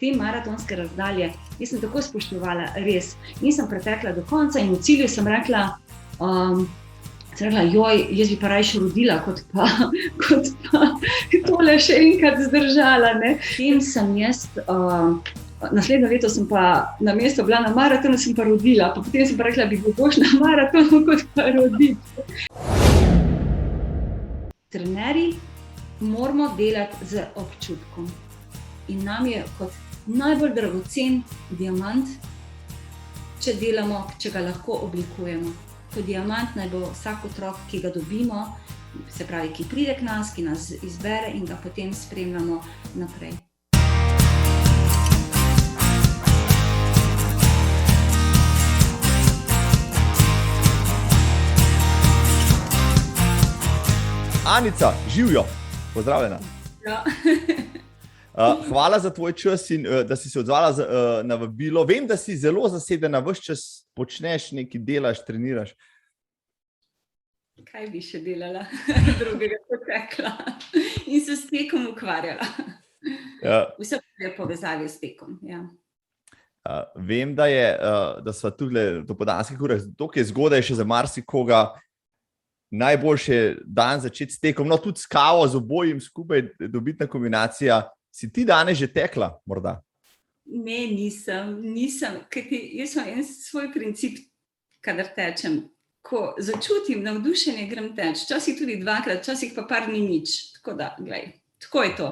te maratonske razdalje, jaz sem tako spoštovala, res. Nisem pretekla do konca in v cilju sem rekla, joj, jaz bi pa rajši rodila, kot pa tole še enkrat zdržala. In sem jaz, naslednjo leto sem pa na mesto bila na maratonu, sem pa rodila, pa potem sem pa rekla, bi boš na maratonu, kot pa roditi. Trenerji moramo delati z občutkom. In nam je kot najbolj dragocen diamant, če delamo, če ga lahko oblikujemo. Kot diamant naj bo vsak otrok, ki ga dobimo, se pravi, ki pride k nas, ki nas izbere in ga potem spremljamo naprej. Anica, živjo, pozdravljena. Ja. Hvala za tvoj čas in da si se odzvala na vabilo. Vem, da si zelo zasedena, ves čas počneš, nekaj delaš, treniraš. Kaj bi še delala? Drugega potekla in se s tekom ukvarjala. Ja. Vse je povezali s tekom, ja. Vem, da sva tudi do podanskih urah, dokaj zgodaj še za marsikoga, najboljše dan začeti s tekom, no tudi s kavo, z obojim skupaj, dobitna kombinacija. Si ti danes že tekla, morda? Ne, nisem. Jaz sem en svoj princip, kadar tečem. Ko začutim navdušenje, grem teč. Včasih tudi dvakrat, včasih pa par ni nič. Tako da, glej, tako je to.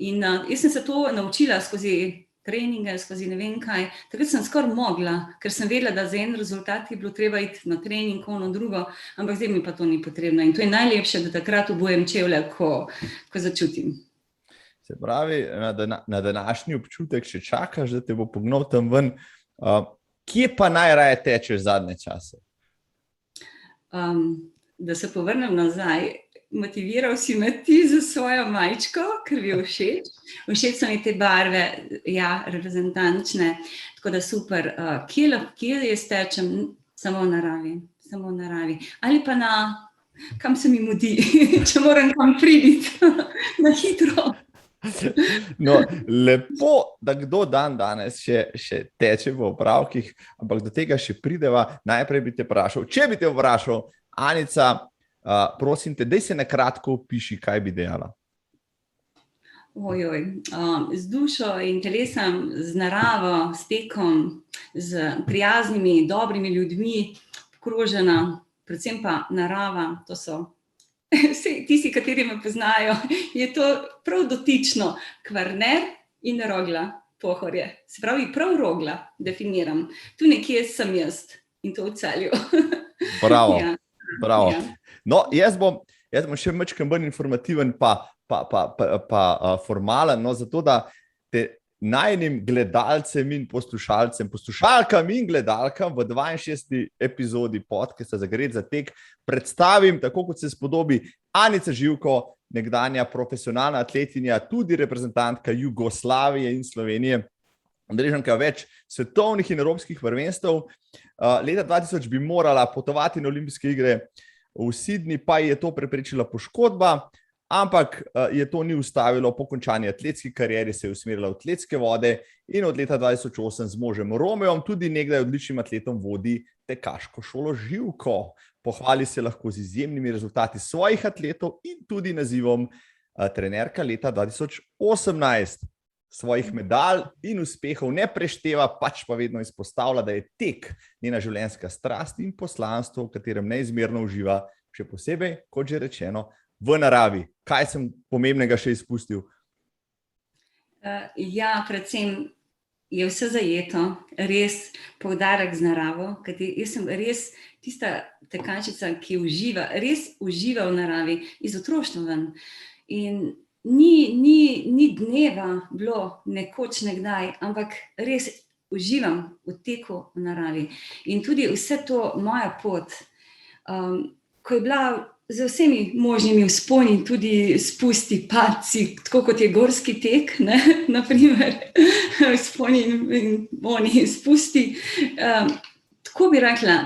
In jaz sem se to naučila skozi treninge, skozi ne vem kaj. Takrat sem skoraj mogla, ker sem vedela, da za en rezultat je bilo treba iti na trening, ono drugo, ampak zdaj mi pa to ni potrebno. In to je najlepše, da takrat obujem čevlje, ko začutim. Se pravi, na današnji občutek še čakaš, da te bo pognal tam ven. Kje pa najraje tečeš zadnje čase? Da se povrnem nazaj, motiviral si me ti za svojo majčko, ker mi je všeč. Všeč so mi te barve, ja, reprezentančne, tako da super. Kje jaz tečem? Samo v naravi. Ali pa kam se mi mudi, če moram kam priti, na hitro. No, lepo, da kdo danes še teče v opravkih, ampak do tega še prideva. Najprej bi te vprašal, če bi te vprašal, Anica, prosim te, daj se na kratko opiši, kaj bi delala. Z dušo in telesom, z naravo, s tekom, z prijaznimi, dobrimi ljudmi, obkrožena, predvsem pa narava, to so vsi tisti, kateri me poznajo, je to prav dotično. Kvarner in Rogla, Pohorje. Se pravi, prav Rogla definiram. Tu nekje sem jaz in to v Celju. Bravo, Ja. bravo. Ja. No, jaz bom še malo bolj informativen pa formalen, no, zato da te najinim gledalcem in poslušalkam in gledalkam v 62. epizodi podcasta Zagret za tek predstavim, tako kot se spodobi, Anica Živko, nekdanja profesionalna atletinja, tudi reprezentantka Jugoslavije in Slovenije, udeleženka več svetovnih in evropskih prvenstev. Leta 2000 bi morala potovati na olimpijske igre v Sydney, pa je to preprečila poškodba, ampak je to ni ustavilo. Po končani atletski karieri se je usmerila v atletske vode in od leta 2008 z možem Romeom, tudi nekdaj odličnim atletom, vodi tekaško šolo Živko. Pohvali se lahko z izjemnimi rezultati svojih atletov in tudi nazivom trenerka leta 2018. Svojih medalj in uspehov ne prešteva, pač pa vedno izpostavlja, da je tek njena življenjska strast in poslanstvo, v katerem neizmerno uživa, še posebej, kot že rečeno, v naravi. Kaj sem pomembnega še izpustil? Ja, predvsem je vse zajeto, res poudarek z naravo, kajti jaz sem res tista tekačica, ki res uživa v naravi, iz otroštva ven. In ni dneva bilo nekoč nekdaj, ampak res uživam v teku v naravi. In tudi vse to moja pot, ko je bila z vsemi možnimi vzponi, tudi spusti, padci, tako kot je gorski tek, ne, na primer, vzponi in oni spusti. Tako bi rekla,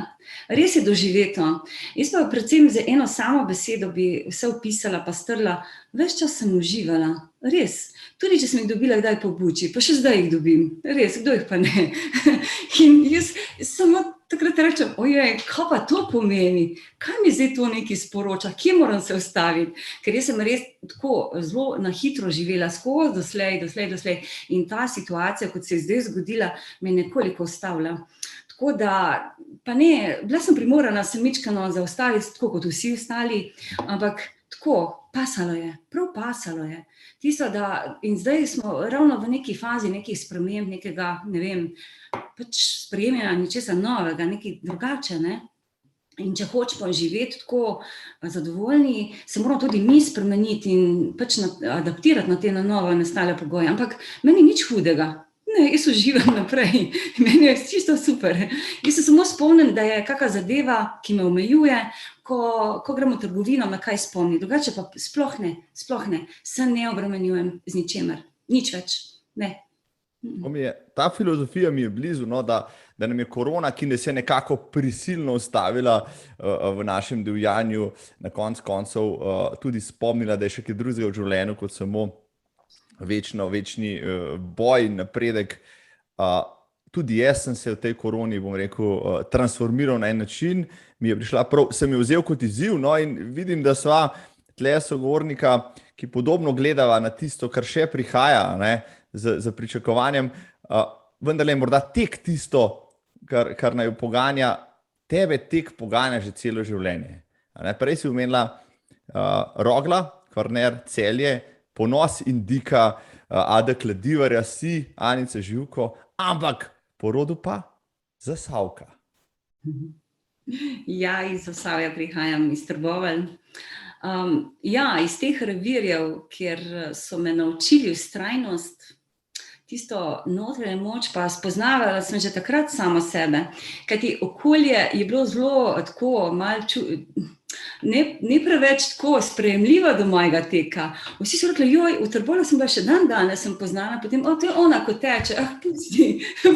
res je doživeto. Jaz pa predvsem z eno samo besedo bi vse opisala pa strla, ves čas sem uživala, res. Tudi, če sem jih dobila kdaj po buči, pa še zdaj jih dobim. Res, kdo jih pa ne. In jaz samo takrat rečem, ojej, kaj pa to pomeni? Kaj mi zdaj to nekaj sporoča? Kje moram se ustaviti? Ker jaz sem res tako zelo na hitro živela, skozi doslej. In ta situacija, kot se je zdaj zgodila, me je nekoliko ustavila. Tako da, pa ne, bila sem primorana se mičkano zaustaviti, tako kot vsi ostali, ampak tako, prav pasalo je. Tisto, da, in zdaj smo ravno v neki fazi nekih sprememb, nekega, ne vem, pač sprejemanja nečesa novega, nekaj drugače, ne? In če hočemo živeti tako zadovoljni, se moramo tudi mi spremeniti in pač adaptirati na te na novo nastale pogoje. Ampak meni nič hudega. Ne, jaz uživam naprej, meni je čisto super. Jaz se samo spomnim, da je kakšna zadeva, ki me omejuje, ko gremo v trgovino, me kaj spomni. Drugače pa sploh ne, se ne obremenjujem z ničemer, nič več, ne. Ta filozofija mi je blizu, no, da nam je korona, ki nas je nekako prisilno ustavila v našem divjanju, na koncev tudi spomnila, da je še kaj drugega v življenju, kot samo večni boj in napredek. Tudi jaz sem se v tej koroni, bom rekel, transformiral na en način, mi je prišla prav, sem jo vzel kot izziv, no, in vidim, da sva tle sogovornika, ki podobno gledava na tisto, kar še prihaja, ne, z pričakovanjem, vendar je morda tek tisto, kar naj poganja, tebe tek poganja že celo življenje. Prej si omenila Rogla, Kvarner, Celje, Ponos in Dika, Ada Kladivarja, si, Anica Živko, ampak po rodu pa Zasavka. Ja, iz Zasavja prihajam, iz Trbovelj. Ja, iz teh revirjev, kjer so me naučili vztrajnost, tisto notranje moč, pa spoznavala sem že takrat sama sebe, kajti okolje je bilo zelo tako malo ne preveč tako sprejemljivo do mojega teka. Vsi so rekli, joj, v Trbovljah sem bila še danes sem poznala, potem, to je ona, ko teče,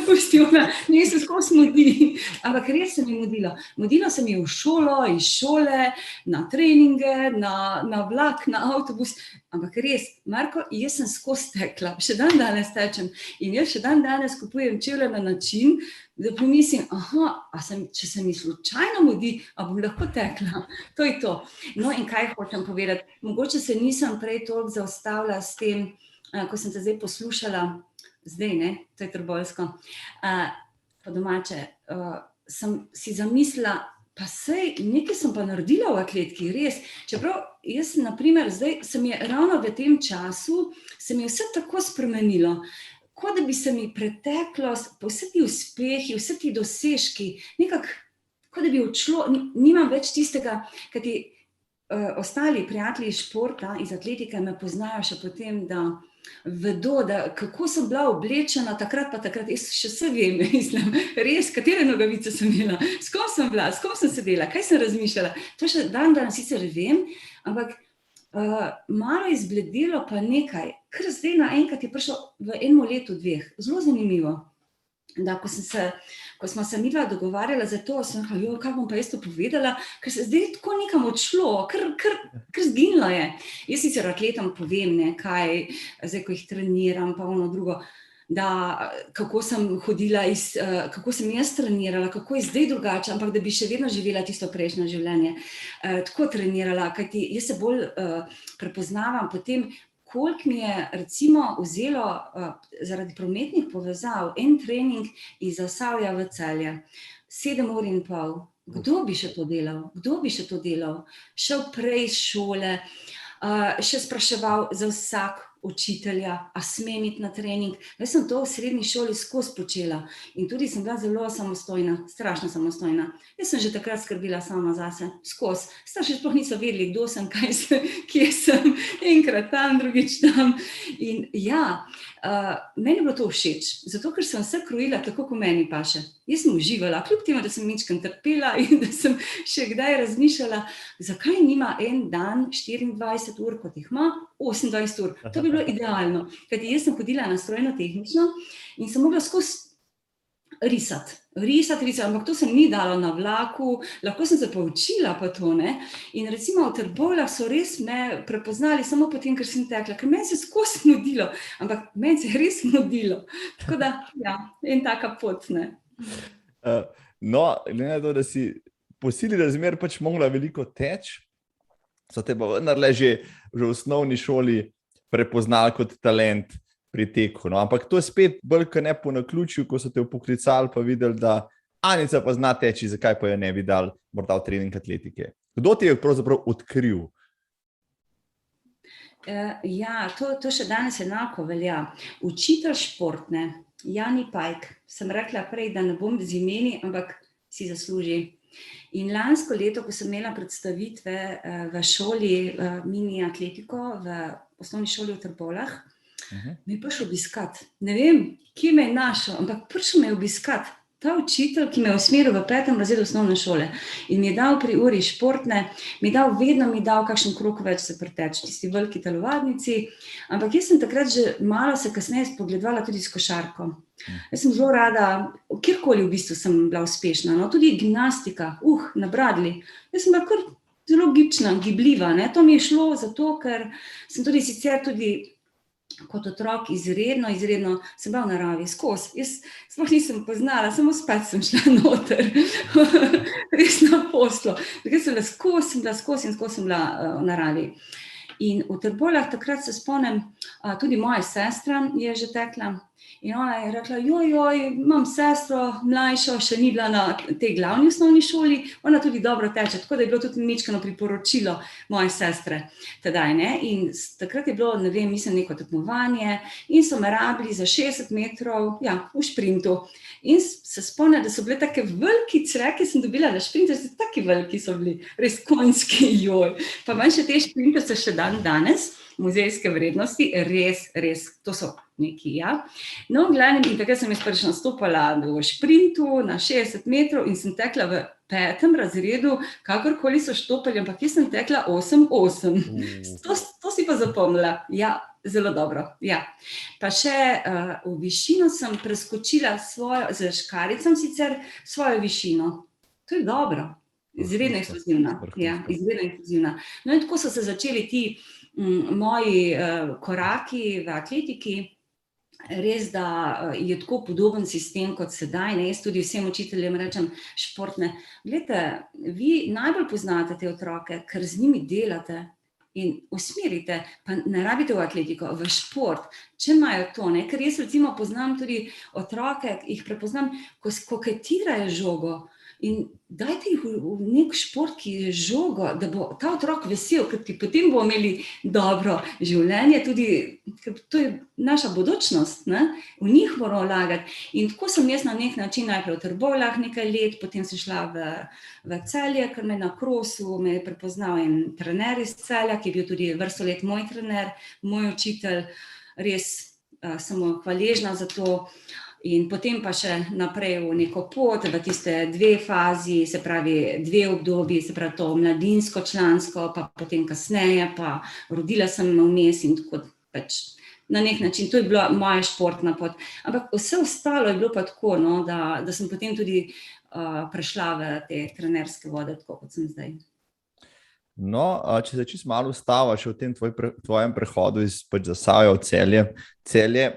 pusti ona, njej se skozi mudi. Ampak res se mi mudilo. Mudilo se mi v šolo, iz šole, na treninge, na vlak, na avtobus. Ampak res, Marko, jaz sem skozi tekla, še danes tečem. In jaz še danes kupujem čevlje na način, da pomislim, če se mi slučajno mudi, a bom lahko tekla. To je to. No in kaj hočem povedati? Mogoče se nisem prej toliko zaustavila s tem, ko sem te zdaj poslušala, zdaj, ne, to je trboveljsko, po domače, sem si zamislila, pa sej, nekaj sem pa naredila v atletiki, res. Čeprav jaz, na primer, zdaj se mi je ravno v tem času, se mi je vse tako spremenilo, kot da bi se mi preteklost, pa vse ti uspehi, vse ti dosežki, nekako, kot da bi odšlo, nimam več tistega, kajti ostali prijatelji iz športa, iz atletike me poznajo še potem, da vedo, da kako sem bila oblečena takrat pa takrat, jaz še vse vem, mislim, res, katere nogavice sem imela, s kom sem bila, s kom sem sedela, kaj sem razmišljala, to še danes sicer vem, ampak malo izbledelo pa nekaj, kar zdaj naenkrat je prišlo v enem letu, dveh, zelo zanimivo, da ko smo se midva dogovarjala za to, sem rekla, kaj bom pa jaz to povedala, ker se zdaj tako nekam odšlo, kar zginilo je. Jaz sicer atletom povem, ne, kaj, zdaj ko jih treniram, pa ono drugo, da kako sem hodila, kako sem jaz trenirala, kako je zdaj drugače, ampak da bi še vedno živela tisto prejšnje življenje. Tako trenirala, kajti jaz se bolj prepoznavam potem, koliko mi je recimo vzelo zaradi prometnih povezav en trening iz Zasavja v Celje, 7 ur in pol. Kdo bi še to delal? Šel prej iz šole, še spraševal za vsak učitelja, a smem iti na trening. Jaz sem to v srednji šoli skozi počela in tudi sem bila zelo samostojna, strašno samostojna. Jaz sem že takrat skrbila sama zase, skozi. Starši sploh niso vedeli, kdo sem, kaj sem, kje sem, enkrat tam, drugič tam. In ja, meni je bilo to všeč, zato ker sem vse krojila tako, kot meni paše. Jaz sem uživala, kljub temu, da sem mičkeno trpela in da sem še kdaj razmišljala, zakaj nima en dan 24 ur, kot jih ima, 28 ur. To bi bilo idealno, kajti jaz sem hodila na strojno-tehnično in sem mogla skozi Risati, ampak to se mi dalo na vlaku, lahko sem se poučila pa to, ne. In recimo v Trbovljah so res me prepoznali samo potem, ker sem tekla, ker meni se skozi mudilo, ampak meni se je res mudilo. Tako da, ja, en taka pot, ne. No, glede na to, da si po sili razmer pač mogla veliko teči, so te pa vendarle že v osnovni šoli prepoznali kot talent pri teku. No, ampak to je spet bolj kot ne po naključju, ko so te vpoklicali pa videli, da Anica pa zna teči, zakaj pa jo ne bi dal morda v trening atletike. Kdo ti je pravzaprav odkril? Ja, to še danes enako velja. Učitelj športne, Jani Pajk, sem rekla prej, da ne bom z imeni, ampak si zasluži. In lansko leto, ko sem imela predstavitve v šoli mini atletiko v osnovni šoli v Trbovljah, me je prišel obiskat. Ne vem, kje me je našel, ampak prišel me je obiskat. Ta učitelj, ki me je usmeril v 5. razredu osnovne šole in mi je dal pri uri športne, vedno mi dal kakšen krog več se preteči, tisti veliki telovadnici, ampak jaz sem takrat že malo se kasneje spogledovala tudi s košarko. Jaz sem zelo rada, kjerkoli v bistvu sem bila uspešna, no, tudi gimnastika, na bradlji. Jaz sem bila kar zelo gibčna, gibljiva, ne, to mi je šlo zato, ker sem tudi sicer kot otrok izredno sem bila v naravi, skozi. Jaz sploh nisem poznala, samo spet sem šla noter, res na poslo. Takrat sem bila skozi sem bila v naravi. In v Trbovljah takrat se spomnim, tudi moja sestra je že tekla in ona je rekla, imam sestro mlajšo, še ni bila na tej glavni osnovni šoli, ona tudi dobro teče, tako da je bilo tudi majčkeno priporočilo moje sestre tedaj, ne, in takrat je bilo, ne vem, mislim, neko tekmovanje in so me rabili za 60 metrov, v šprintu. In se spomnim, da so bile take veliki cveke, sem dobila na šprintu, taki veliki so bili, res konjski, pa manj še te šprinte so še danes, muzejske vrednosti, res, to so neki, No, v glavnem, in takrat sem jaz prvič nastopala v šprintu na 60 metrov in sem tekla v 5. razredu, kakorkoli so štopali, ampak jaz sem tekla 8:8. To si pa zapomnila, zelo dobro, Pa še v višino sem preskočila z škarjicam sicer svojo višino. To je dobro, izredno eksplozivna, izredno eksplozivna. No, in tako so se začeli ti moji koraki v atletiki, res, da je tako podoben sistem kot sedaj, ne, jaz tudi vsem učiteljem rečem športne, glejte, vi najbolj poznate te otroke, ker z njimi delate in usmerite, pa ne rabite v atletiko, v šport, če imajo to, ne, ker jaz recimo poznam tudi otroke, jih prepoznam, ko koketirajo žogo, in dajte jih v nek šport, ki je žogo, da bo ta otrok vesel, ker potem bomo imeli dobro življenje, tudi, ker to je naša bodočnost, ne, v njih moramo vlagati. In tako sem jaz na nek način najprej v Trbovljah nekaj let, potem sem šla v Celje, ker me na krosu me je prepoznal en trener iz Celja, ki je bil tudi vrsto let moj trener, moj učitelj, res sem mu hvaležna za to. In potem pa še naprej v neko pot, v tiste 2 fazi, se pravi 2 obdobji, se pravi to mladinsko člansko, pa potem kasneje, pa rodila sem vmes in tako pač na nek način, to je bila moja športna pot. Ampak vse ostalo je bilo pa tako, no, da sem potem tudi prešla v te trenerske vode, tako kot sem zdaj. No, če se čisto malo ustaviš v tem tvojem prehodu iz Zasavja v Celje,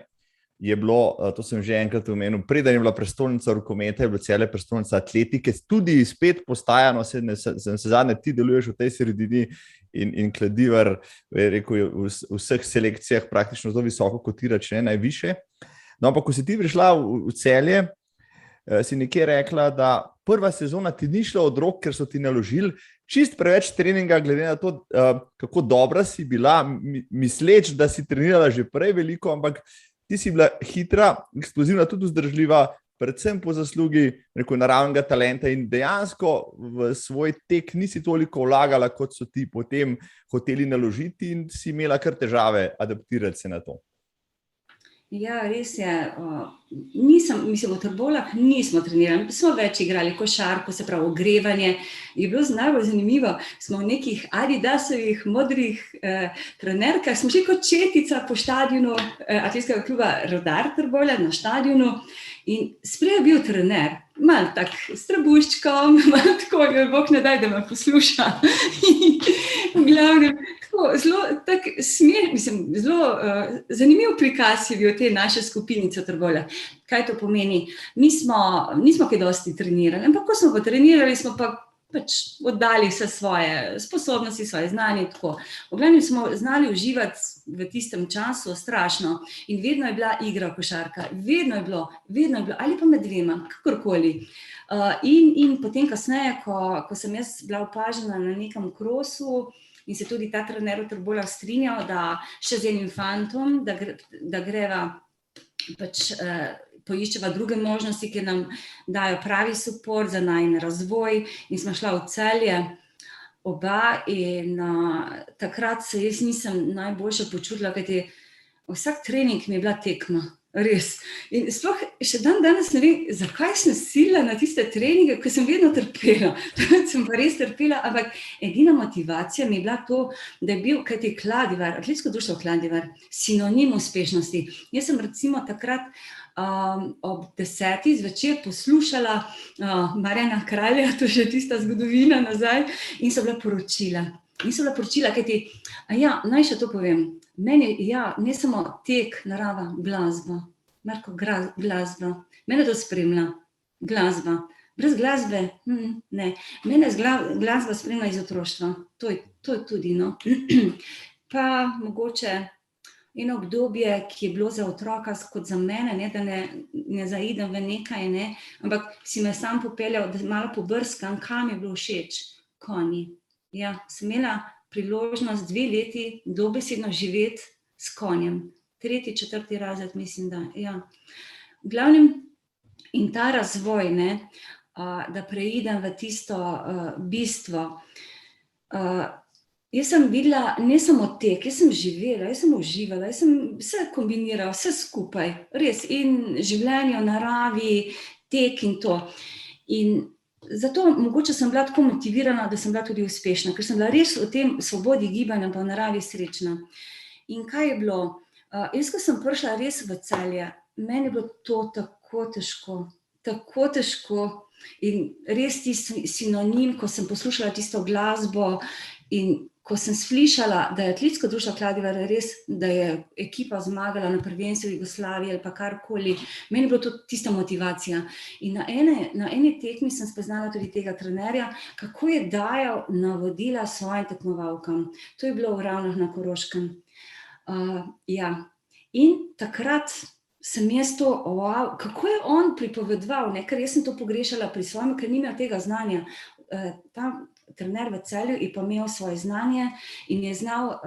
je bilo, to sem že enkrat omenil, preden je bila prestolnica rokometa, je bila Celje prestolnica atletike, tudi spet postajano, se zadnje ti deluješ v tej sredini in Kladivar, rekel, v vseh selekcijah praktično zelo visoko kotira, če ne najviše. No, ampak ko si ti prišla v Celje, si nekje rekla, da prva sezona ti ni šla od rok, ker so ti naložili čist preveč treninga, glede na to, kako dobra si bila, misleč, da si trenirala že prej veliko, ampak ti si bila hitra, eksplozivna, tudi vzdržljiva, predvsem po zaslugi naravnega talenta in dejansko v svoj tek nisi toliko vlagala, kot so ti potem hoteli naložiti in si imela kar težave adaptirati se na to. Ja, res je. V Trbovljah nismo trenirali, smo več igrali košarko, se pravi ogrevanje. Je bilo najbolj zanimivo, smo v nekih Adidasovih modrih trenerkah, smo šli kot četica po štadionu atletskega kluba Rudar Trbovlja na štadionu in sprej je bil trener, malo tak s trebuščkom, malo tako, Bog ne daj, da me posluša. V glavnem, zelo zanimiv prikaz je bil te naše skupinice v Trbovljah. Kaj to pomeni? Nismo kaj dosti trenirali, ampak ko smo pa trenirali, smo pa pač oddali vse svoje sposobnosti, svoje znanje, tako. V glavnem smo znali uživati v tistem času strašno in vedno je bila igra košarka, vedno je bilo, ali pa med dvema, kakorkoli. In potem kasneje, ko sem jaz bila opažena na nekem krosu, in se tudi ta trener v Trbovljah strinjal, da še z enim fantom, da greva pač poiščeva druge možnosti, ki nam dajo pravi suport za najin razvoj, in smo šla v Celje oba in takrat se jaz nisem najboljše počutila, kajti vsak trening mi je bila tekma. Res. In sploh še danes ne vem, zakaj sem silila na tiste treninge, ker sem vedno trpela. Sem pa res trpela, ampak edina motivacija mi je bila to, da je bil, kajti Kladivar, atletsko društvo Kladivar, sinonim uspešnosti. Jaz sem recimo takrat ob 10. zvečer poslušala Marjana Kralja, to je že tista zgodovina nazaj, in so bila poročila. Kajti, naj še to povem. Meni, ne samo tek, narava, glasba. Marko, glasba. Mene to spremlja. Glasba. Brez glasbe, ne. Mene glasba spremlja iz otroštva. To je tudi, no. Pa mogoče eno obdobje, ki je bilo za otroka kot za mene, ne, da ne zaidem v nekaj, ne, ampak si me sam popeljal, da malo pobrskam, kam je bilo všeč. Konji. Ja, sem imela priložnost 2 leti dobesedno živeti s konjem. 3., 4. razred, mislim, da. Ja. V glavnem, in ta razvoj, ne, da preidem v tisto bistvo. Jaz sem videla ne samo tek, jaz sem živela, jaz sem uživala, jaz sem vse kombinirala, vse skupaj. Res, in življenje v naravi, tek in to. In zato mogoče sem bila tako motivirana, da sem bila tudi uspešna, ker sem bila res v tem svobodi gibanja pa v naravi srečna. In kaj je bilo? Jaz, ko sem prišla res v Celje, meni je bilo to tako težko in res tisti sinonim, ko sem poslušala tisto glasbo in ko sem slišala, da je atletsko društvo Kladivar res, da je ekipa zmagala na prvenstvu Jugoslavije ali pa karkoli, meni je bilo to tista motivacija. In na eni tekmi sem spoznala tudi tega trenerja, kako je dajal navodila svojim tekmovalkam. To je bilo v Ravnah na Koroškem. In takrat sem jaz to, kako je on pripovedoval, ne? Ker jaz sem to pogrešala pri svojem, ker ni imel tega znanja. Ta trener v Celju je pa imel svoje znanje in je znal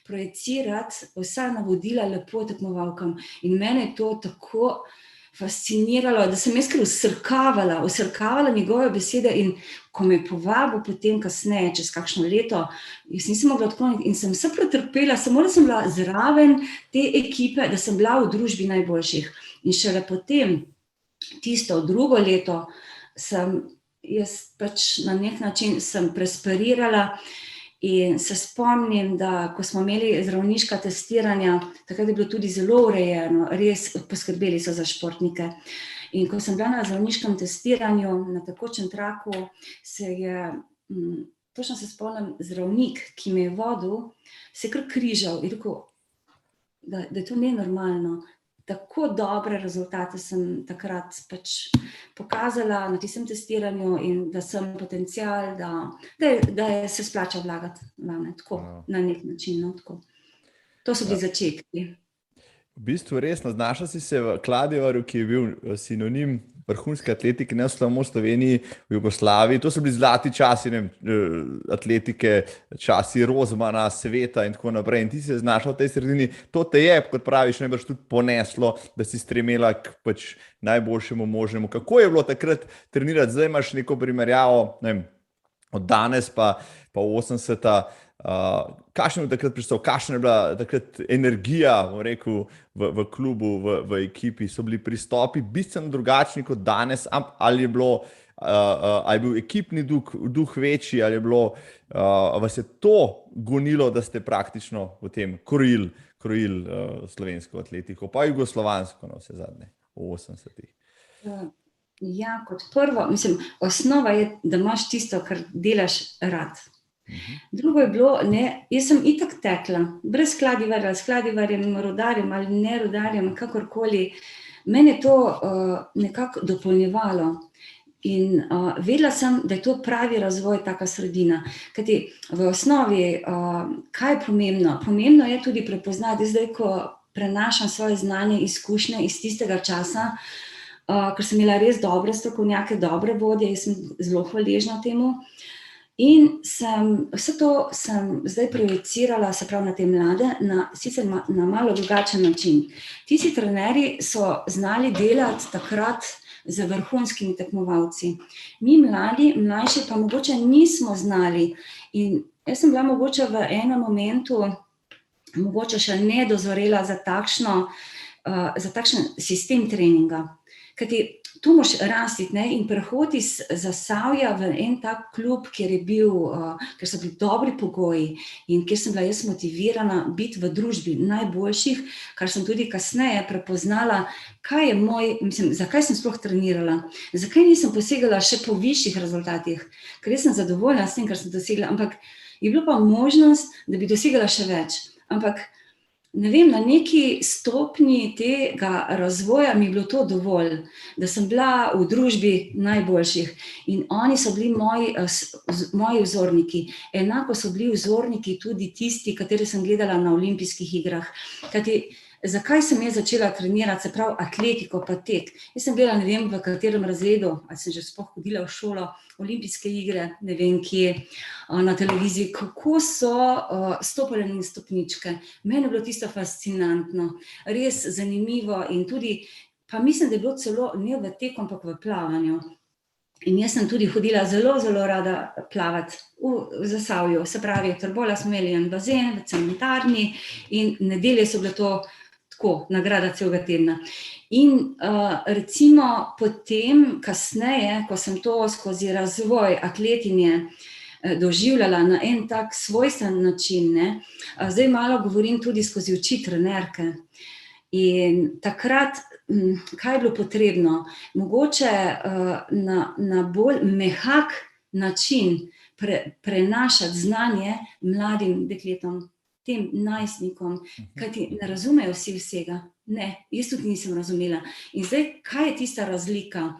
projicirati vsa navodila lepo tekmovalkam. In mene je to tako fasciniralo, da sem jaz kar usrkavala njegove besede, in ko me je povabil potem kasneje, čez kakšno leto, jaz nisem mogla odkloniti in sem vse pretrpela, samo da sem bila zraven te ekipe, da sem bila v družbi najboljših. In šele potem, tisto drugo leto, jaz pač na nek način sem prosperirala in se spomnim, da ko smo imeli zdravniška testiranja, takrat je bilo tudi zelo urejeno, res poskrbeli so za športnike. In ko sem bila na zdravniškem testiranju na tekočem traku, točno se spomnim, zdravnik, ki me je vodil, se je kar križal in rekel, da je to nenormalno. Tako dobre rezultate sem takrat pač pokazala na tistem testiranju in da sem potencial, da se splača vlagati vame, tako, na nek način, no, tako. To so bili začetki. V bistvu resno, znašla si se v Kladivarju, ki je bil sinonim vrhunske atletike, ne samo v Sloveniji, v Jugoslaviji. To so bili zlati časi, ne, atletike, časi Rozmana, sveta in tako naprej. In ti si se znašla v tej sredini. To te je, kot praviš, najbrž tudi poneslo, da si stremela k pač najboljšemu možnemu. Kako je bilo takrat trenirati? Zdaj imaš neko primerjavo, ne vem, od danes pa 80. Kakšen je takrat pristal, kakšna je bila takrat energija, bom rekel, v klubu, v ekipi? So bili pristopi bistveno drugačni kot danes, ali je bil ekipni duh večji, ali je bilo, vas je to gonilo, da ste praktično v tem krojili slovensko atletiko, pa jugoslovansko na vse zadnje, v 80-ih? Ja, kot prvo, mislim, osnova je, da imaš tisto, kar delaš rad. Drugo je bilo, jaz sem itak tekla, brez Kladivarja, s Kladivarjem, rudarjem ali ne rudarjem, kakorkoli, mene je to nekako dopolnjevalo. In vedela sem, da je to pravi razvoj, taka sredina. Kajti v osnovi, kaj je pomembno? Pomembno je tudi prepoznati, zdaj, ko prenašam svoje znanje, izkušnje iz tistega časa, ker sem imela res dobre strokovnjake, dobre vodje, jaz sem zelo hvaležna temu. In vse to sem zdaj projicirala, se pravi na te mlade, sicer na malo drugačen način. Tisti trenerji so znali delati takrat z vrhunskimi tekmovalci. Mi mlajši pa mogoče nismo znali. In jaz sem bila mogoče v enem momentu, mogoče še nedozorela za takšen sistem treninga. Kajti tu moraš rasti in prehodi iz Zasavja v en tak klub, kjer so bili dobri pogoji in kjer sem bila jaz motivirana biti v družbi najboljših, kar sem tudi kasneje prepoznala, zakaj sem sploh trenirala, zakaj nisem posegala še po višjih rezultatih, ker jaz sem zadovoljna s tem, kar sem dosegla, ampak je bila pa možnost, da bi dosegala še več. Ampak ne vem, na neki stopnji tega razvoja mi je bilo to dovolj, da sem bila v družbi najboljših in oni so bili moji vzorniki. Enako so bili vzorniki tudi tisti, katere sem gledala na olimpijskih igrah. Kajti, zakaj sem jaz začela trenirati, se pravi atletiko pa tek? Jaz sem gledala, ne vem v katerem razredu, ali sem že sploh hodila v šolo, olimpijske igre, ne vem kje, na televiziji, kako so stopale na stopničke. Meni je bilo tisto fascinantno, res zanimivo in tudi, pa mislim, da je bilo celo ne v teku, ampak v plavanju. In jaz sem tudi hodila zelo, zelo rada plavati v Zasavju, se pravi, v Trbovljah smo imeli en bazen, v cementarni in nedelje so bile to tako, nagrada celega tedna. In recimo potem, kasneje, ko sem to skozi razvoj atletinje doživljala na en tak svojstven način, zdaj malo govorim tudi skozi oči trenerke. In takrat, kaj je bilo potrebno? Mogoče na bolj mehak način prenašati znanje mladim dekletom, tem najstnikom, kajti ne razumejo vsi vsega. Ne, jaz tudi nisem razumela. In zdaj, kaj je tista razlika?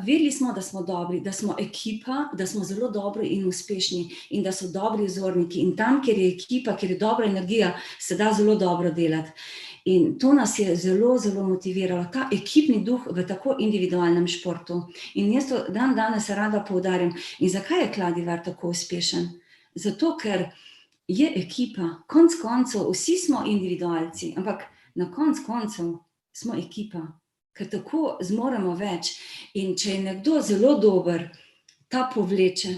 Vedeli smo, da smo dobri, da smo ekipa, da smo zelo dobri in uspešni in da so dobri vzorniki. In tam, kjer je ekipa, kjer je dobra energija, se da zelo dobro delati. In to nas je zelo, zelo motiviralo, ta ekipni duh v tako individualnem športu. In jaz to danes rada poudarjam. In zakaj je Kladivar tako uspešen? Zato, ker je ekipa, konec koncev, vsi smo individualci, ampak na koncev smo ekipa, ker tako zmoremo več. In če je nekdo zelo dober, ta povleče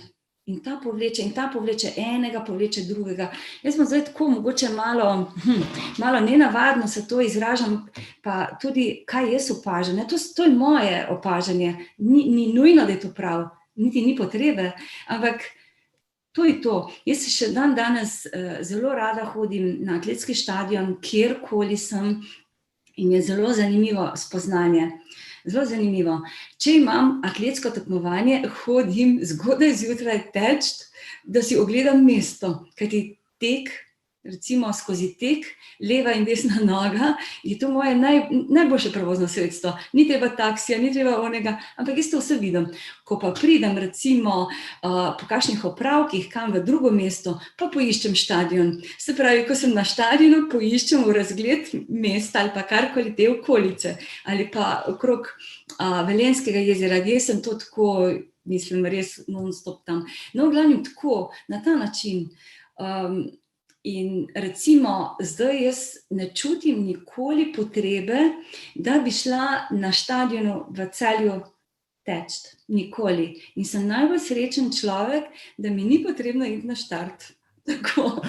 in ta povleče in ta povleče enega, povleče drugega. Jaz sem zdaj tako mogoče malo nenavadno se to izražam, pa tudi kaj jaz opažam. To je moje opažanje, ni nujno, da je to prav, niti ni potrebe, ampak to je to. Jaz še danes zelo rada hodim na atletski štadion, kjerkoli sem, in je zelo zanimivo spoznanje. Zelo zanimivo. Če imam atletsko tekmovanje, hodim zgodaj zjutraj teč, da si ogledam mesto, kajti tek, recimo skozi tek, leva in desna noga, je to moje najboljše prevozno sredstvo. Ni treba taksija, ni treba onega, ampak jaz to vse vidim. Ko pa pridem recimo po kakšnih opravkih kam v drugo mesto, pa poiščem štadion. Se pravi, ko sem na štadionu, poiščem v razgled mesta ali pa karkoli te okolice. Ali pa okrog Velenjskega jezera, jaz sem to tako, mislim, res non-stop tam. No, v glavnem tako, na ta način. In recimo, zdaj jaz ne čutim nikoli potrebe, da bi šla na štadionu v Celju teč. Nikoli. In sem najbolj srečen človek, da mi ni potrebno iti na štart. Tako.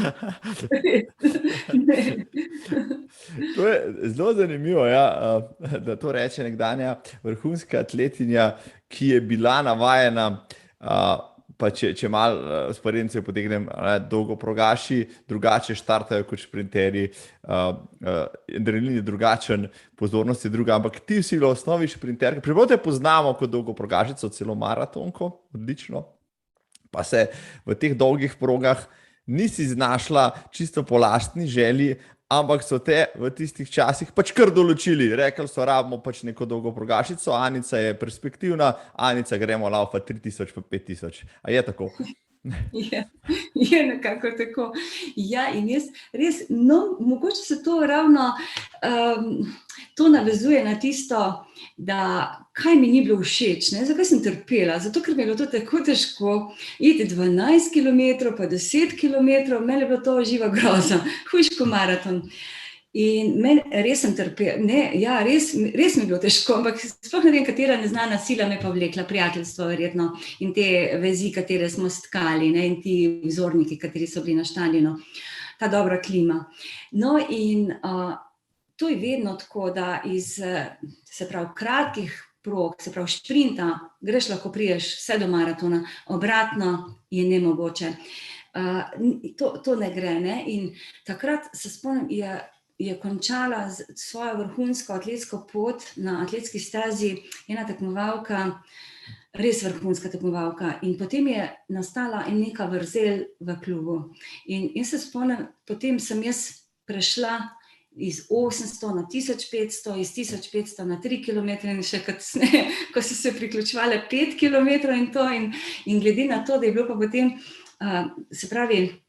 To je zelo zanimivo, ja, da to reče nekdanja vrhunska atletinja, ki je bila navajena, pa če malo sporednice potegnem, dolgoprogaši drugače štartajo kot šprinterji, adrenalin je drugačen, pozornost je druga, ampak ti si v osnovi šprinterka. Čeprav te poznamo kot dolgoprogašico, celo maratonko, odlično, pa se v teh dolgih progah nisi znašla čisto po lastni želji, ampak so te v tistih časih pač kar določili. Rekli so, rabimo pač neko dolgoprogašico, Anica je perspektivna, Anica, gremo laufa 3000 pa 5000. A je tako? Je nekako tako. Ja, in jaz res, mogoče se to ravno to navezuje na tisto, da kaj mi ni bilo všeč, ne? Zakaj sem trpela? Zato, ker mi je bilo to tako težko iti 12 km, pa 10 km, meni je bilo to živa groza, hujš kot maraton. In res sem trpela, res mi je bilo težko, ampak sploh ne vem, katera neznana sila me pa vlekla, prijateljstvo verjetno, in te vezi, katere smo stkali, ne, in ti vzorniki, kateri so bili naštali, ta dobra klima. No, in to je vedno tako, da iz, se pravi, kratkih prog, se pravi, šprinta, greš, lahko priješ vse do maratona, obratno je nemogoče. To ne gre, ne, in takrat se spomnim, je končala svojo vrhunsko atletsko pot na atletski stezi ena tekmovalka, res vrhunska tekmovalka, in potem je nastala neka vrzel v klubu. In jaz se spomnim, potem sem jaz prešla iz 800 na 1500, iz 1500 na 3 km in še kasneje, ko so se priključevale 5 km in to, in glede na to, da je bilo pa potem, se pravi,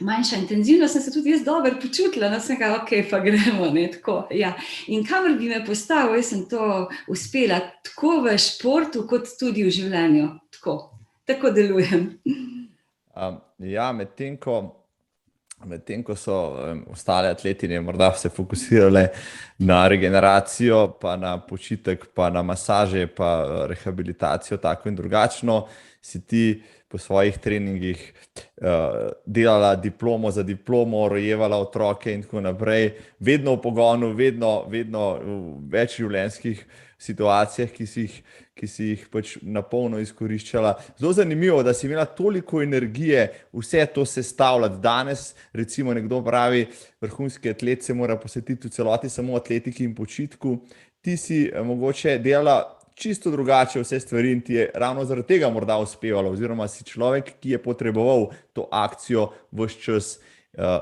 manjša intenzivnost, sem se tudi jaz dobro počutila, sem rekla, okej, pa gremo, ne, tako, ja. In kamor bi me postavil, jaz sem to uspela, tako v športu, kot tudi v življenju, tako delujem. Ja, medtem ko so ostale atletinje morda se fokusirale na regeneracijo, pa na počitek, pa na masaže, pa rehabilitacijo, tako in drugačno, si ti po svojih treningih delala diplomo za diplomo, rojevala otroke in tako naprej, vedno v pogonu, vedno v več življenjskih situacijah, ki si jih pač na polno izkoriščala. Zelo zanimivo, da si imela toliko energije vse to sestavljati. Danes, recimo, nekdo pravi, vrhunski atlet se mora posvetiti v celoti samo atletiki in počitku. Ti si mogoče delala čisto drugače vse stvari in ti je ravno zaradi tega morda uspevalo, oziroma si človek, ki je potreboval to akcijo ves čas,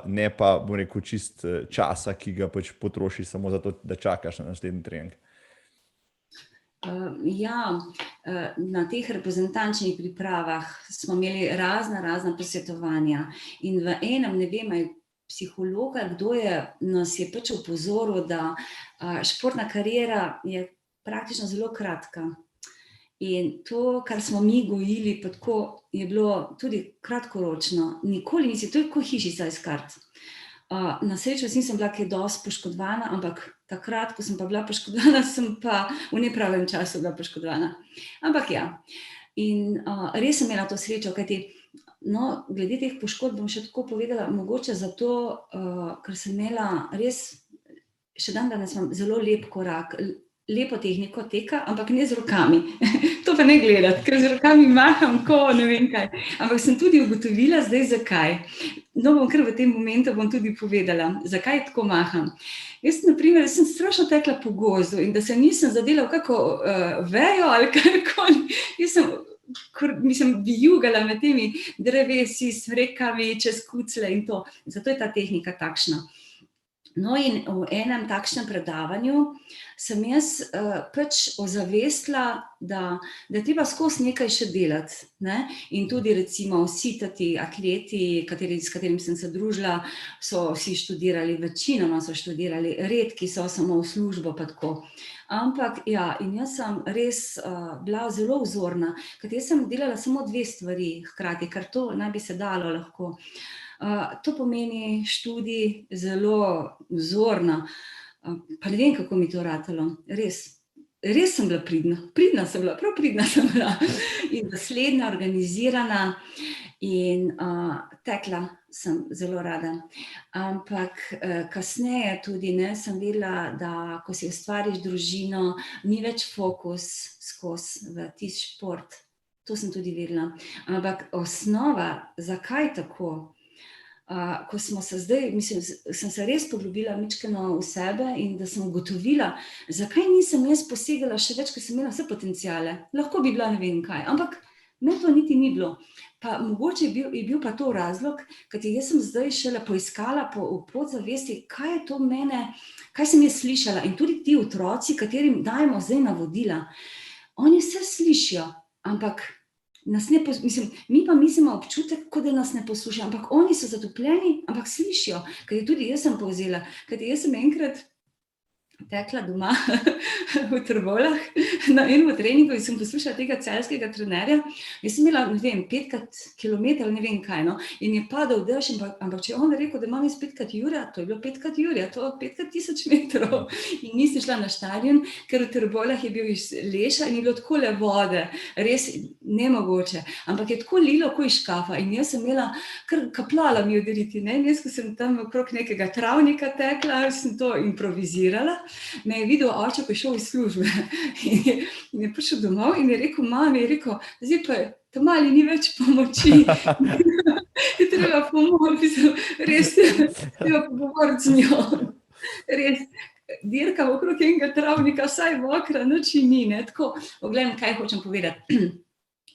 ne pa, bom rekel, čist časa, ki ga pač potrošiš samo zato, da čakaš na naslednji trening. Ja, na teh reprezentančnih pripravah smo imeli razna posvetovanja in v enem, ne vem, psihologa, nas je pač opozoril, da športna kariera je praktično zelo kratka. In to, kar smo mi gojili, pa tako je bilo tudi kratkoročno. Nikoli nisi, to je kot hišica iz kart. Na srečo nisem bila kaj dosti poškodovana, ampak takrat, ko sem pa bila poškodovana, sem pa v nepravem času bila poškodovana. Ampak ja, in res sem imela to srečo, kajti glede teh poškodb bom še tako povedala, mogoče zato, ker sem imela res, še danes imam zelo lep korak, lepo tehniko teka, ampak ne z rokami. To pa ne gledati, ker z rokami maham, ko ne vem kaj. Ampak sem tudi ugotovila zdaj, zakaj. Bom kar v tem momentu bom tudi povedala, zakaj tako maham. Jaz, na primer, sem strašno tekla po gozdu in da se nisem zadela v kako vejo ali karkoli. Jaz sem vijugala med temi drevesi, smrekami, čez kucle in to. Zato je ta tehnika takšna. No, in v enem takšnem predavanju sem jaz pač ozavestila, da je treba skozi nekaj še delati, ne? In tudi recimo vsi ti atleti, s katerimi sem se družila, so vsi študirali, večinoma so študirali, redki so samo v službo pa tako. Ampak ja, in jaz sem res bila zelo vzorna, ker jaz sem delala samo 2 stvari hkrati, ker to naj bi se dalo lahko. To pomeni študij zelo vzorna, pa ne vem, kako mi to ratalo, res sem bila pridna sem bila, prav pridna sem bila in dosledna, organizirana In tekla sem zelo rada. Ampak kasneje tudi sem vedela, da ko si ustvariš družino, ni več fokus skozi v tisti šport. To sem tudi vedela. Ampak osnova, zakaj tako? Ko smo se zdaj, sem se res poglobila mičkeno v sebe in da sem ugotovila, zakaj nisem jaz posegala še več, ker sem imela vse potenciale. Lahko bi bila ne vem kaj, ampak me to niti ni bilo. Pa mogoče je bil pa to razlog, kajti jaz sem zdaj šele poiskala v podzavesti, kaj je to mene, kaj sem jaz slišala. In tudi ti otroci, katerim dajemo zdaj navodila, oni vse slišijo, ampak mi pa mislimo občutek, kot da nas ne poslušajo, ampak oni so zatopljeni, ampak slišijo, ker tudi jaz sem povzela, ker jaz sem enkrat tekla doma v Trbovljah na enem treningu in sem poslušala tega celjskega trenerja. Jaz sem imela, ne vem, 5 kilometrov, ne vem kaj, in je padal dež, ampak če je on rekel, da imam jaz 5 Jurija, to je bilo 5 Jurija, to 5 metrov. In nisem šla na štadion, ker v Trbovljah je bil iz leša in je bilo tako le vode, res nemogoče. Ampak je tako lilo, ko iz škafa in jaz sem imela, kar kapljala mi odeliti, ne, in jaz, ko sem tam okrog nekega travnika tekla, sem to improvizirala. Me je videl oče, ko je šel iz službe in je prišel domov in je rekel mami, zdaj pa ta mali ni več pomoči, je treba pomoč, res treba pogovoriti z njo, res dirka okrog enega travnika, saj mokra, nič ni, ne, tako, oglejmo, kaj hočem povedati.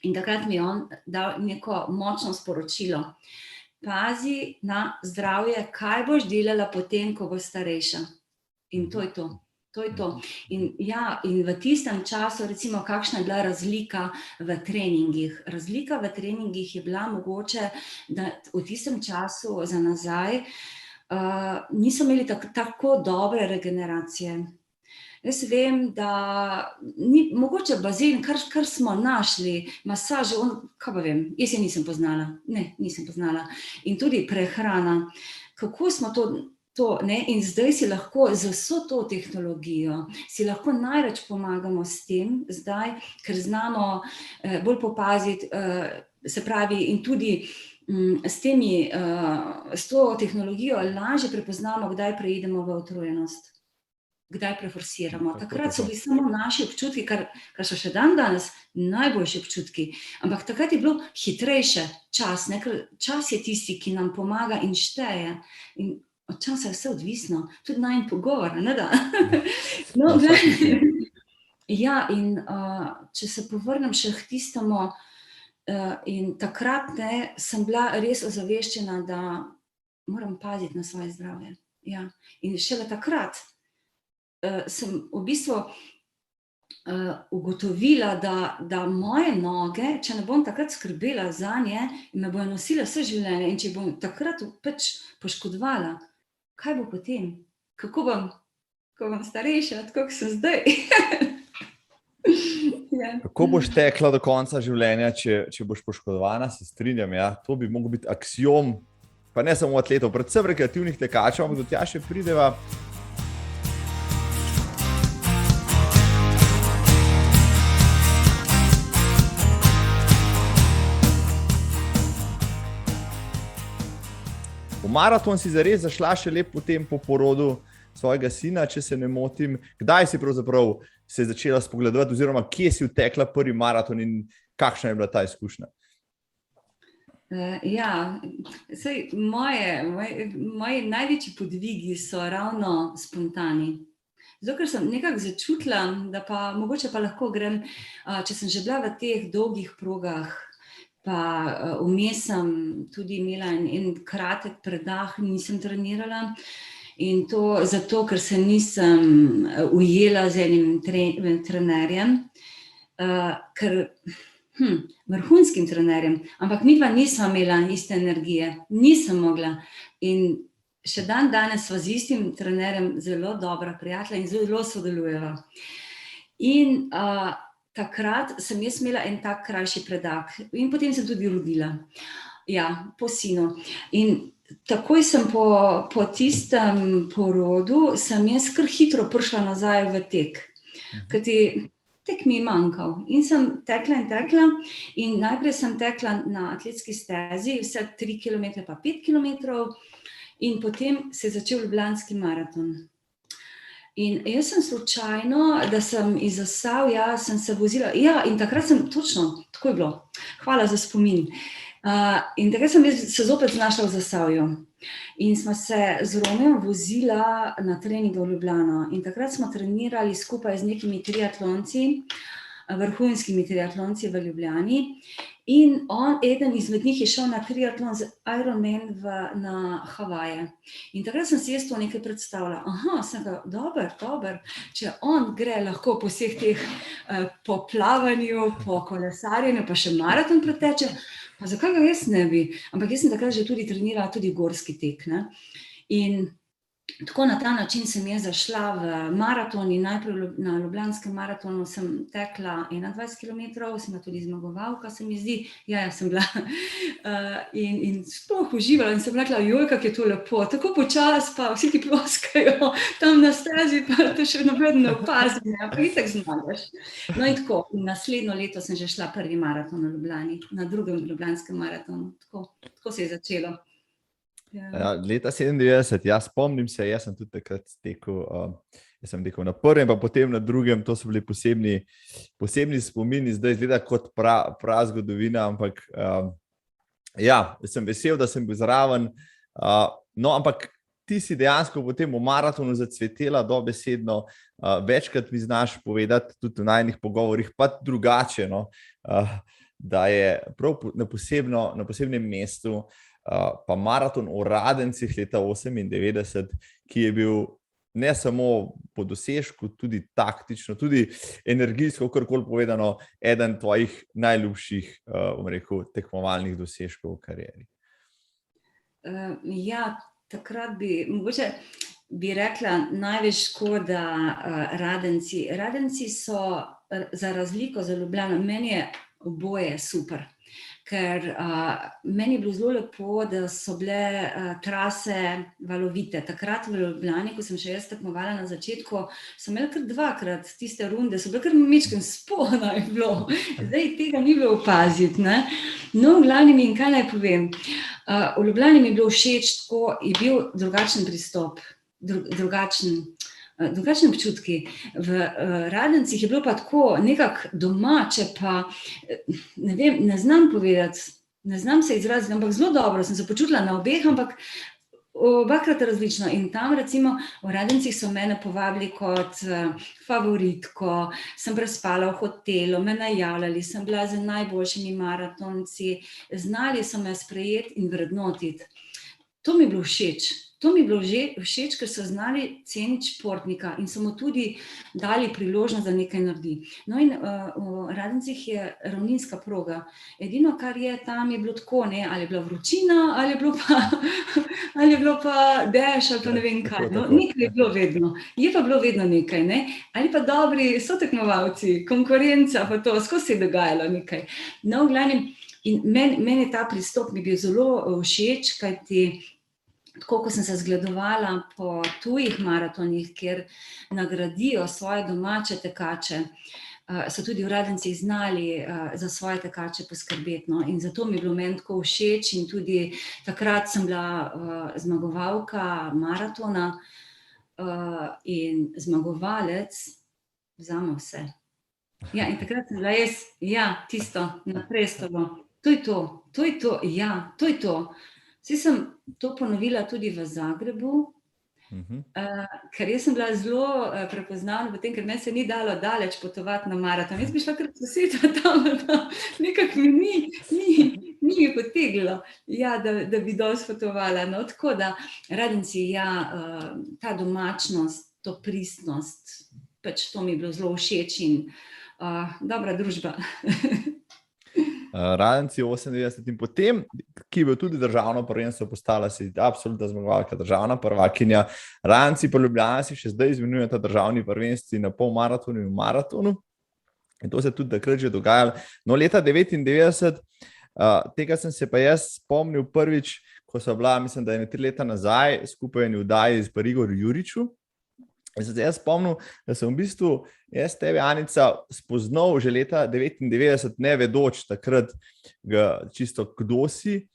In takrat mi je on dal neko močno sporočilo, pazi na zdravje, kaj boš delala potem, ko boš starejša. In to je to. To je to. In v tistem času, recimo, kakšna je bila razlika v treningih. Razlika v treningih je bila mogoče, da v tistem času za nazaj niso imeli tako dobre regeneracije. Jaz vem, da ni mogoče bazen, kar smo našli, masaže, kaj pa vem, jaz je nisem poznala. Ne, nisem poznala. In tudi prehrana. Kako smo to, ne? In zdaj si lahko z vso to tehnologijo, si lahko največ pomagamo s tem, zdaj, ker znamo bolj popaziti, se pravi, in tudi s to tehnologijo lažje prepoznamo, kdaj preidemo v utrujenost, kdaj preforsiramo. Takrat so bili samo naši občutki, kar so še danes najboljši občutki, ampak takrat je bilo hitrejše čas, ne? Ker čas je tisti, ki nam pomaga in šteje. In od časa je vse odvisno, tudi najin pogovor, ne da? No, ja, in če se povrnem še k tistemu, in takrat sem bila res ozaveščena, da moram paziti na svoje zdravje. Ja. In šele takrat sem v bistvu ugotovila, da moje noge, če ne bom takrat skrbela zanje, me bojo nosile vse življenje in če bom takrat pač poškodovala, kaj bo potem? Kako bom, ko bom starejša, tako kot sem zdaj? Ja. Kako boš tekla do konca življenja, če boš poškodovana, se strinjam, ja. To bi mogel biti aksiom, pa ne samo atletov, predvsem rekreativnih tekačev, ampak do tja še prideva. V maraton si zares zašla še lep potem po porodu svojega sina, če se ne motim. Kdaj si pravzaprav se začela spogledovati, oziroma kje si utekla prvi maraton in kakšna je bila ta izkušnja? Ja, moji največji podvigi so ravno spontani. Zato, ker sem nekako začutila, da pa mogoče pa lahko grem, če sem že bila v teh dolgih progah, pa vmes sem tudi imela en kratek predah, nisem trenirala. In to zato, ker se nisem ujela z enim trenerjem, vrhunskim trenerjem, ampak midva nisva imela iste energije, nisem mogla. In še danes sva z istim trenerjem zelo dobra prijatelja in zelo sodelujeva. In takrat sem jaz imela en tak krajši predah in potem sem tudi rodila. Ja, po sinu. In takoj sem po tistem porodu, sem jaz kar hitro prišla nazaj v tek. Kajti tek mi je manjkal. In sem tekla in najprej sem tekla na atletski stezi, vse 3 km pa 5 km in potem se je začel Ljubljanski maraton. In jaz sem slučajno, da sem iz Zasavja, sem se vozila, in takrat sem, točno, tako je bilo, hvala za spomin. In takrat sem se zopet znašla v Zasavju. In smo se z Romejem vozila na trening v Ljubljano. In takrat smo trenirali skupaj z nekimi triatlonci, vrhunskimi triatlonci v Ljubljani. In eden izmed njih je šel na triatlon z Ironman na Havaje. In takrat sem si jaz to nekaj predstavljala. Sem ga, dober, če on gre lahko po vseh teh po plavanju, po kolesarjenju, pa še maraton preteče, pa zakaj ga jaz ne bi? Ampak jaz sem takrat že tudi trenirala tudi gorski tek, ne? In tako na ta način sem jaz zašla v maraton in najprej na Ljubljanskem maratonu sem tekla 21 km, sem bila tudi zmagovalka, se mi zdi, sem bila in sploh uživala in sem rekla, kako je to lepo, tako počas pa vsi ti ploskajo, tam na stezi pa te še noben ne opazi, pa itak zmagaš. No in tako, naslednjo leto sem že šla prvi maraton v Ljubljani, na drugem Ljubljanskem maratonu, tako se je začelo. Leta 97, spomnim se, jaz sem tudi takrat tekel, jaz sem tekel na prvem, pa potem na drugem, to so bili posebni spomini, zdaj izgleda kot prav zgodovina, ampak sem vesel, da sem bil zraven, no, ampak ti si dejansko potem v maratonu zacvetela dobesedno, večkrat mi znaš povedati, tudi v najnih pogovorih, pa drugače, no, da je prav na posebnem mestu, pa maraton v Radencih leta 98, ki je bil ne samo po dosežku, tudi taktično, tudi energijsko, karkoli povedano, eden tvojih najljubših, tekmovalnih dosežkov v karieri. Takrat mogoče bi rekla največ škoda Radenci. Radenci so za razliko za Ljubljano, meni je oboje super. Ker meni je bilo zelo lepo, da so bile trase valovite. Takrat v Ljubljani, ko sem še jaz tekmovala na začetku, so imeli kar dvakrat tiste runde, so bile kar majčkeno spodaj bilo. Zdaj tega ni bilo opaziti, ne. No, v glavnem, in kaj naj povem. V Ljubljani mi je bilo všeč, tako je bil drugačen pristop, drugačni občutki. V Radencih je bilo pa tako nekako domače, pa ne vem, ne znam povedati, ne znam se izraziti, ampak zelo dobro sem se počutila na obeh, ampak obakrat različno. In tam recimo v Radencih so mene povabili kot favoritko, sem prespala v hotelu, me najavljali, sem bila z najboljšimi maratonci, znali so me sprejeti in vrednotiti. To mi je bilo všeč. To mi je bilo všeč, ker so znali ceniti športnika in so mu tudi dali priložnost, da nekaj naredi. No in v Radencih je ravninska proga. Edino, kar je tam, je bilo tako, ne, ali je bila vročina, ali je bilo pa dež, ali pa ne vem kaj. No, nekaj je bilo vedno. Je pa bilo vedno nekaj, ne. Ali pa dobri sotekmovalci, konkurenca, pa to, skozi se je dogajalo nekaj. No, v glavnem, in meni ta pristop mi bil zelo všeč, kajti tako, ko sem se zgledovala po tujih maratonih, kjer nagradijo svoje domače tekače, so tudi v Radencih znali za svoje tekače poskrbeti, no, in zato mi je bilo meni tako všeč in tudi takrat sem bila zmagovalka maratona in zmagovalec vzame vse. In takrat sem bila jaz, tisto, naprej s tabo, to je to. Saj sem to ponovila tudi v Zagrebu, ker jaz sem bila zelo prepoznavna potem, ker meni se ni dalo daleč potovati na maraton. Jaz bi šla kar soseda tam, nekako mi ni potegnilo, da bi dosti potovala. No, tako da Radenci, ta domačnost, to pristnost, pač to mi je bilo zelo všeč in dobra družba. Radenci 98 in potem, ki je bil tudi državno prvenstvo, postala si absolutna zmagovalka, državna prvakinja. Radenci pa Ljubljana si še zdaj izmenjujeta državni prvenstvi na polmaratonu in maratonu. In to se tudi takrat že dogajalo. No, leta 99, tega sem se pa jaz spomnil prvič, ko so bila, mislim, da je 3 leta nazaj, skupaj v oddaji z Igorjem Juriču. Jaz spomnim, da sem v bistvu jaz tebe, Anica, spoznal že leta 99, ne vedoč takrat čisto kdo si.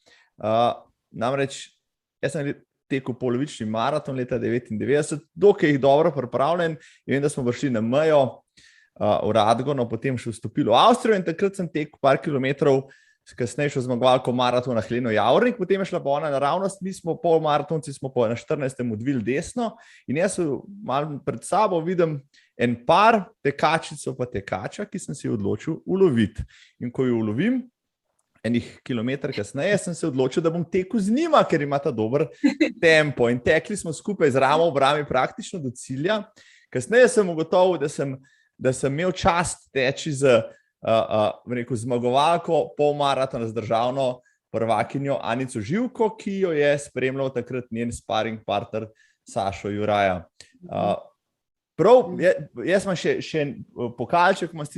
Namreč jaz sem tekel polovični maraton leta 99, dokaj jih dobro pripravljen, in vem, da smo prišli na mejo v Radgono, potem še vstopili v Avstrijo in takrat sem tekel par kilometrov, kasneje šel zmagovalko maratona Heleno Javornik, potem je šla pa ona naravnost, mi smo polmaratonci, smo pa na 14. odvili desno in jaz malo pred sabo vidim en par tekačico pa tekača, ki sem si odločil uloviti. In ko jo ulovim, enih kilometrov kasneje, sem se odločil, da bom tekel z njima, ker ima ta dober tempo. In tekli smo skupaj z ramo v rami praktično do cilja. Kasneje sem ugotovil, da sem imel čast teči z zmagovalko polmaratona z državno prvakinjo Anico Živko, ki jo je spremljal takrat njen sparing partner Sašo Juraja. Prav, jaz imam še pokalček z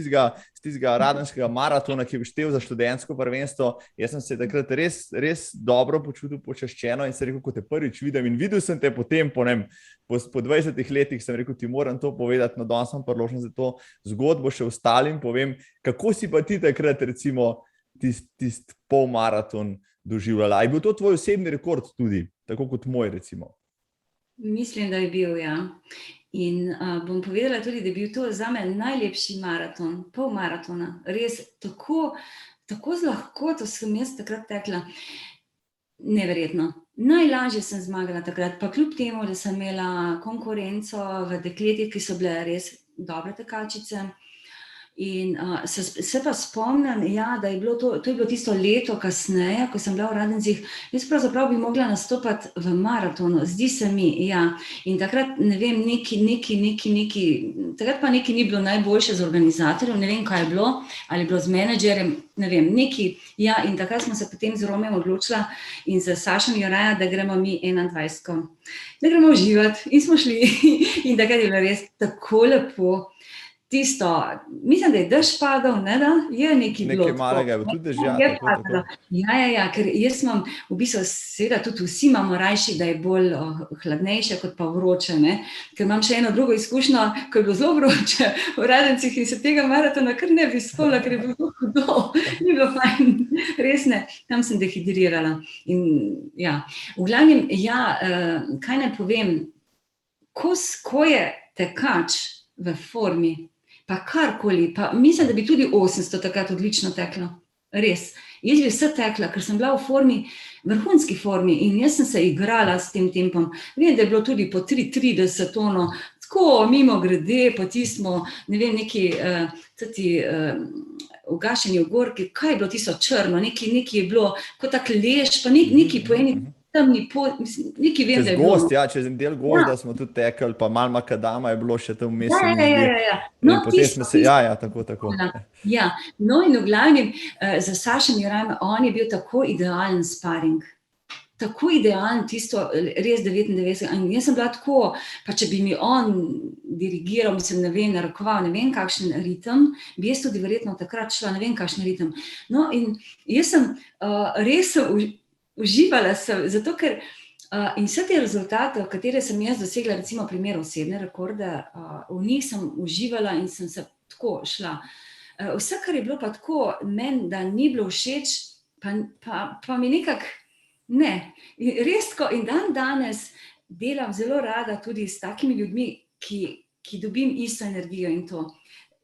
tistega radenskega maratona, ki je štel za študentsko prvenstvo. Jaz sem se takrat res dobro počutil, počaščeno in sem rekel, ko te prvič vidim in videl sem te potem po 20 letih, sem rekel, ti moram to povedati, no danes sem priložen za to zgodbo še ostalim, povem, kako si pa ti takrat recimo tist polmaraton doživljala. Je bil to tvoj osebni rekord tudi, tako kot moj recimo? Mislim, da je bil, ja. In bom povedala tudi, da je bil to zame najlepši maraton, pol maratona. Res tako z lahkoto sem jaz takrat tekla. Neverjetno. Najlažje sem zmagala takrat, pa kljub temu, da sem imela konkurenco v dekletih, ki so bile res dobre tekačice. In se pa spomnim, ja, da je bilo to je bilo tisto leto kasneje, ko sem bila v Radencih, jaz pravzaprav bi mogla nastopati v maratonu, zdi se mi, ja. In takrat, ne vem, takrat pa nekaj ni bilo najboljše z organizatorjem, ne vem, kaj je bilo, ali je bilo z menedžerjem, ne vem, nekaj, ja, in takrat smo se potem z Romijem odločila in z Sašom Juraja, da gremo mi 21, da gremo uživati in smo šli in takrat je bilo res tako lepo. Tisto, mislim, da je dež padal, ne da? Je nekaj bilo. Nekaj malega je tudi dežja. Ja, ker jaz imam, v bistvu, seveda tudi vsi imamo rajši, da je bolj hladnejše kot pa vroče, ne? Ker imam še eno drugo izkušnjo, ko je bilo zelo vroče v Radencih in se tega maratona kar ne bi spomnila, ker je bilo hudo, ni bilo fajn, res ne, tam sem dehidrirala. In ja, v glavnem, ja, kaj naj povem, ko je tekač v formi, pa karkoli, pa mislim, da bi tudi 800 takrat odlično tekla. Res. Jaz bi vse tekla, ker sem bila v formi, vrhunski formi in jaz sem se igrala s tem tempom. Vem, da je bilo tudi po 3:30 ono, tako mimo grede, pa tismo, ne vem, neki ugašeni ogorki, kaj je bilo tisto črno, nekaj je bilo, kot tak leš, pa nekaj po eni temni pot, nekaj vem, da je bilo. Čez gost, ja, čez en del gozda smo tudi tekli, pa malo makadama je bilo še tam vmes. Ja. No, potem smo se, ja, tako. Ja, no in v glavnem, za Sašem Jurajem, on je bil tako idealen sparing. Tako idealen, tisto res 99. In jaz sem bila tako, pa če bi mi on dirigiral, mislim, ne vem, narekoval, ne vem, kakšen ritem, bi jaz tudi verjetno takrat šla, ne vem, kakšen ritem. No, in jaz sem res uživala sem, zato ker in vse te rezultate, katere sem jaz dosegla, recimo v primeru osebne rekorde, v njih sem uživala in sem se tako šla. Vse, kar je bilo pa tako meni, da ni bilo všeč, pa mi nekako ne. Res tako in danes delam zelo rada tudi s takimi ljudmi, ki dobim isto energijo in to.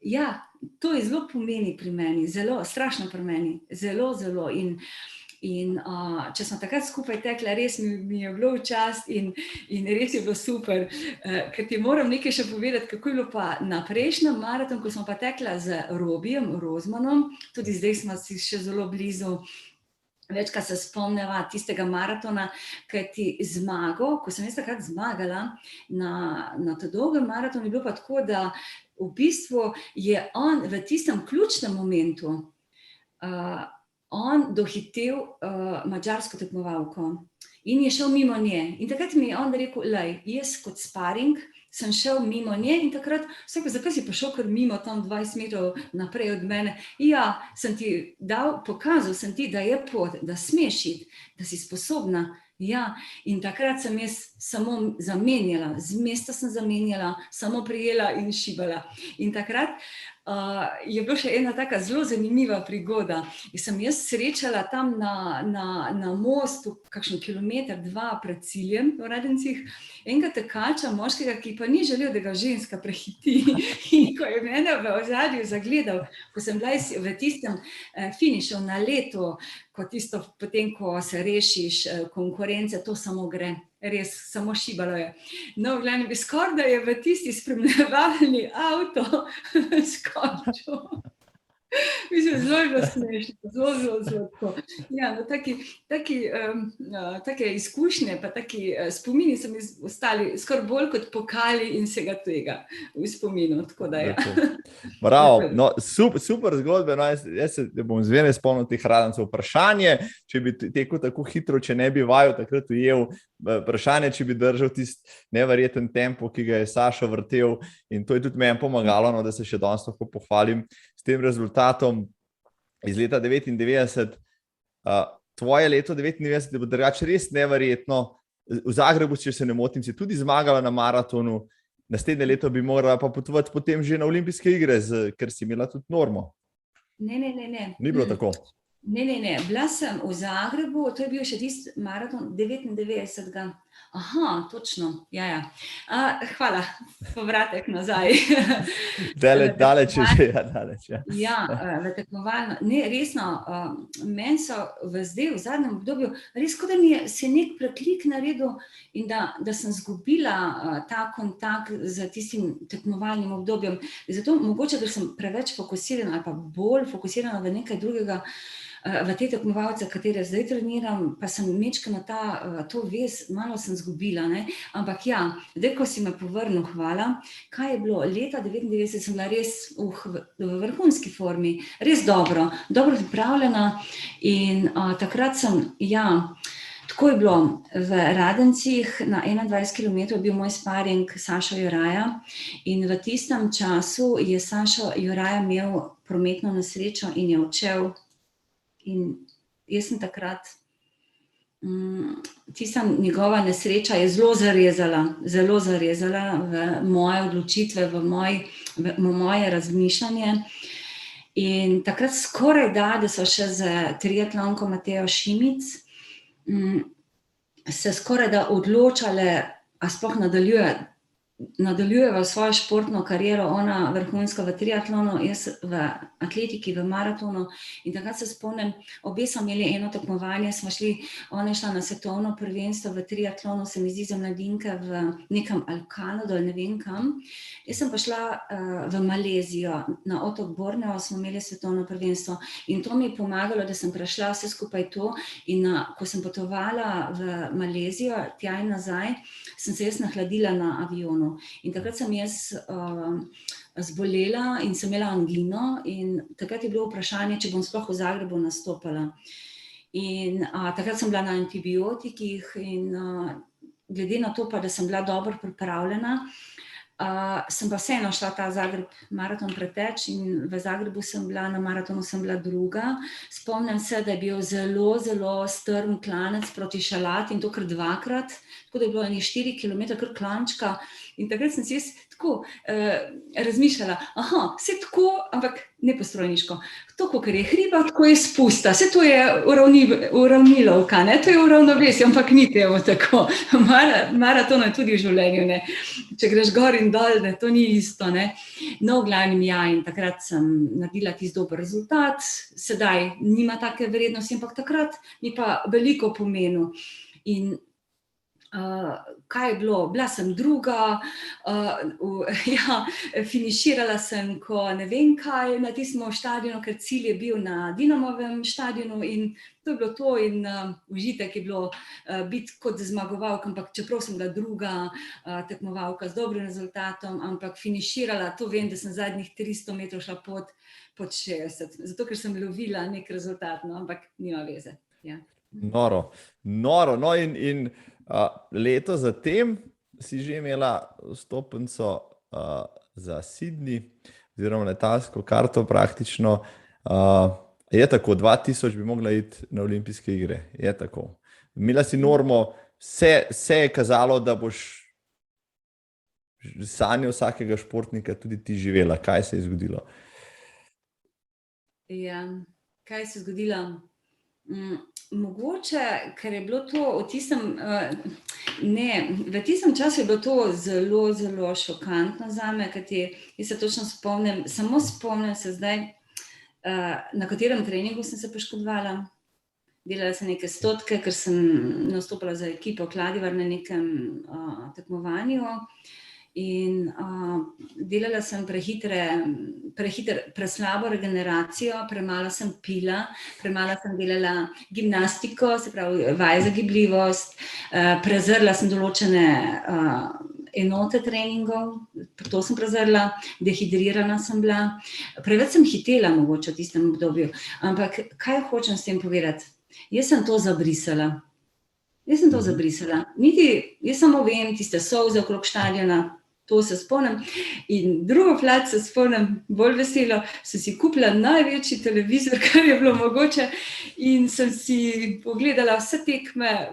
Ja, to je zelo pomeni pri meni, zelo, strašno pri meni, zelo. In če smo takrat skupaj tekle, res mi je bilo v čast in res je bilo super. Ker ti moram nekaj še povedati, kako je bilo pa na prejšnjem maratonu, ko smo pa tekla z Robijem Rozmanom, tudi zdaj smo si še zelo blizu, večkrat se spomneva tistega maratona, kajti zmago, ko sem jaz takrat zmagala na ta dolgem maratonu, je bilo pa tako, da v bistvu je on v tistem ključnem momentu on dohitel madžarsko tekmovalko in je šel mimo nje. In takrat mi je on rekel, lej, jaz kot sparing sem šel mimo nje in takrat, zakaj si pa šel kar mimo tam 20 metrov naprej od mene? Ja, sem ti pokazal sem ti, da je pot, da smeš iti, da si sposobna Ja, in takrat sem jaz samo zamenjala, z mesta sem zamenjala, samo prijela in šibala. In takrat je bila še ena taka zelo zanimiva prigoda. Sem jaz srečala tam na mostu, kakšen kilometer, 2 pred ciljem v Radencih, enega tekača, moškega, ki pa ni želel, da ga ženska prehiti. In ko je mene v ozadju zagledal, ko sem bila v tistem finišu na letu, ko tisto potem, ko se rešiš konkurence, to samo gre. Res, samo šibalo je. No, v glavnem, skoraj da je v tisti spremljevalni avto skočil. Mislim, zelo je bilo smešno, zelo tako. Ja, no, take izkušnje, pa taki spomini so mi ostali skoraj bolj kot pokali in vsega tega v spominu, tako da ja. Bravo, no, super zgodbe, no, jaz se bom zmeraj spomnil teh Radencev. Vprašanje, če bi tekel tako hitro, če ne bi vaju takrat ujel, vprašanje, če bi držal tisti neverjeten tempo, ki ga je Sašo vrtel, in to je tudi meni pomagalo, no, da se še danes lahko pohvalim s tem rezultatom iz leta 99. Tvoje leto 99 je bilo drugače res neverjetno. V Zagrebu, če se ne motim, si tudi zmagala na maratonu. Naslednje leto bi morala pa potovati potem že na olimpijske igre, ker si imela tudi normo. Ne. Ni bilo tako? Ne. Bila sem v Zagrebu, to je bil še tisti maraton 99. Aha, točno, ja. Hvala, povratek nazaj. Daleč je že, daleč. Ja, v tekmovalno. Ne, resno, meni so zdaj v zadnjem obdobju, res kot da mi se nek preklik naredil in da sem izgubila ta kontakt z tistim tekmovalnim obdobjem. Zato mogoče, ker sem preveč fokusirana ali pa bolj fokusirana v nekaj drugega, v te tekmovalce, katere zdaj treniram, pa sem mečkala to vez, malo sem izgubila, ne? Ampak ja, zdaj, ko si me povrnil, hvala. Kaj je bilo? Leta 99 sem bila res v vrhunski formi, res dobro pripravljena in takrat sem, tako je bilo, v Radencih na 21 km je bil moj sparing Sašo Juraja in v tistem času je Sašo Juraja imel prometno nesrečo in je odšel. In jaz sem takrat, tista njegova nesreča je zelo zarezala v moje odločitve, v moje razmišljanje. In takrat skoraj da so še z triatlonko Matejo Šimic se skoraj da odločale, a sploh nadaljujeva svojo športno kariero, ona vrhunska v triatlonu, jaz v atletiki, v maratonu. In takrat se spomnim, obe smo imeli eno tekmovanje, smo šli, ona je šla na svetovno prvenstvo v triatlonu, se mi zdi za mladinke v nekem Kanado ali ne vem kam. Jaz sem pa šla v Malezijo, na otok Borneo smo imeli svetovno prvenstvo in to mi je pomagalo, da sem prešla vse skupaj to in ko sem potovala v Malezijo, tja in nazaj, sem se jaz nahladila na avionu. In takrat sem jaz zbolela in sem imela angino in takrat je bilo vprašanje, če bom sploh v Zagrebu nastopala. In takrat sem bila na antibiotikih in glede na to pa, da sem bila dobro pripravljena, sem pa vseeno šla ta Zagreb maraton preteč in v Zagrebu sem bila, na maratonu sem bila druga. Spomnim se, da je bil zelo strm klanec proti Šalati in to kar 2-krat, tako da je bilo 4 km kar klančka in takrat sem si jaz tako razmišljala, vse tako, ampak ne postrojniško, tako, ker je hriba, tako je spusta, vse to je uravnilovka, ne, to je uravnovesje, ampak ni temu tako. Maraton je tudi v življenju, ne, če greš gor in dol, ne, to ni isto, ne. No, v glavnem in takrat sem naredila tisti dober rezultat, sedaj nima take vrednosti, ampak takrat mi pa veliko pomenil. In kaj je bilo? Bila sem druga, finiširala sem, ko ne vem kaj, na tistem štadionu, ker cilj je bil na Dinamovem štadionu in to je bilo to in užitek je bilo biti kot zmagovalka, ampak čeprav sem bila druga tekmovalka z dobrim rezultatom, ampak finiširala, to vem, da sem zadnjih 300 metrov šla pod 60, zato ker sem lovila nek rezultat, no, ampak nima veze. Ja. Noro, no in leto zatem si že imela vstopnico za Sydney, oziroma letalsko karto praktično. Je tako, 2000 bi mogla iti na olimpijske igre, je tako. Imela si normo, se je kazalo, da boš sanje vsakega športnika tudi ti živela. Kaj se je zgodilo? Ja, kaj se je zgodilo? Mogoče, ker je bilo to v tistem času je bilo to zelo, zelo šokantno zame, kajti jaz se točno spomnim, samo spomnim se zdaj, na katerem treningu sem se poškodovala. Delala sem neke stotke, ker sem nastopala za ekipo Kladivar na nekem tekmovanju in delala sem preslabo regeneracijo, premalo sem pila, premalo sem delala gimnastiko, se pravi vaje za gibljivost, prezrla sem določene enote treningov, to sem prezrla, dehidrirana sem bila, preveč sem hitela mogoče v tistem obdobju, ampak kaj hočem s tem povedati? Jaz sem to zabrisala. Jaz samo vem, tiste solze okrog štadiona, to se spomnim. In drugo plat se spomnim, bolj veselo, sem si kupila največji televizor, kar je bilo mogoče, in sem si pogledala vse tekme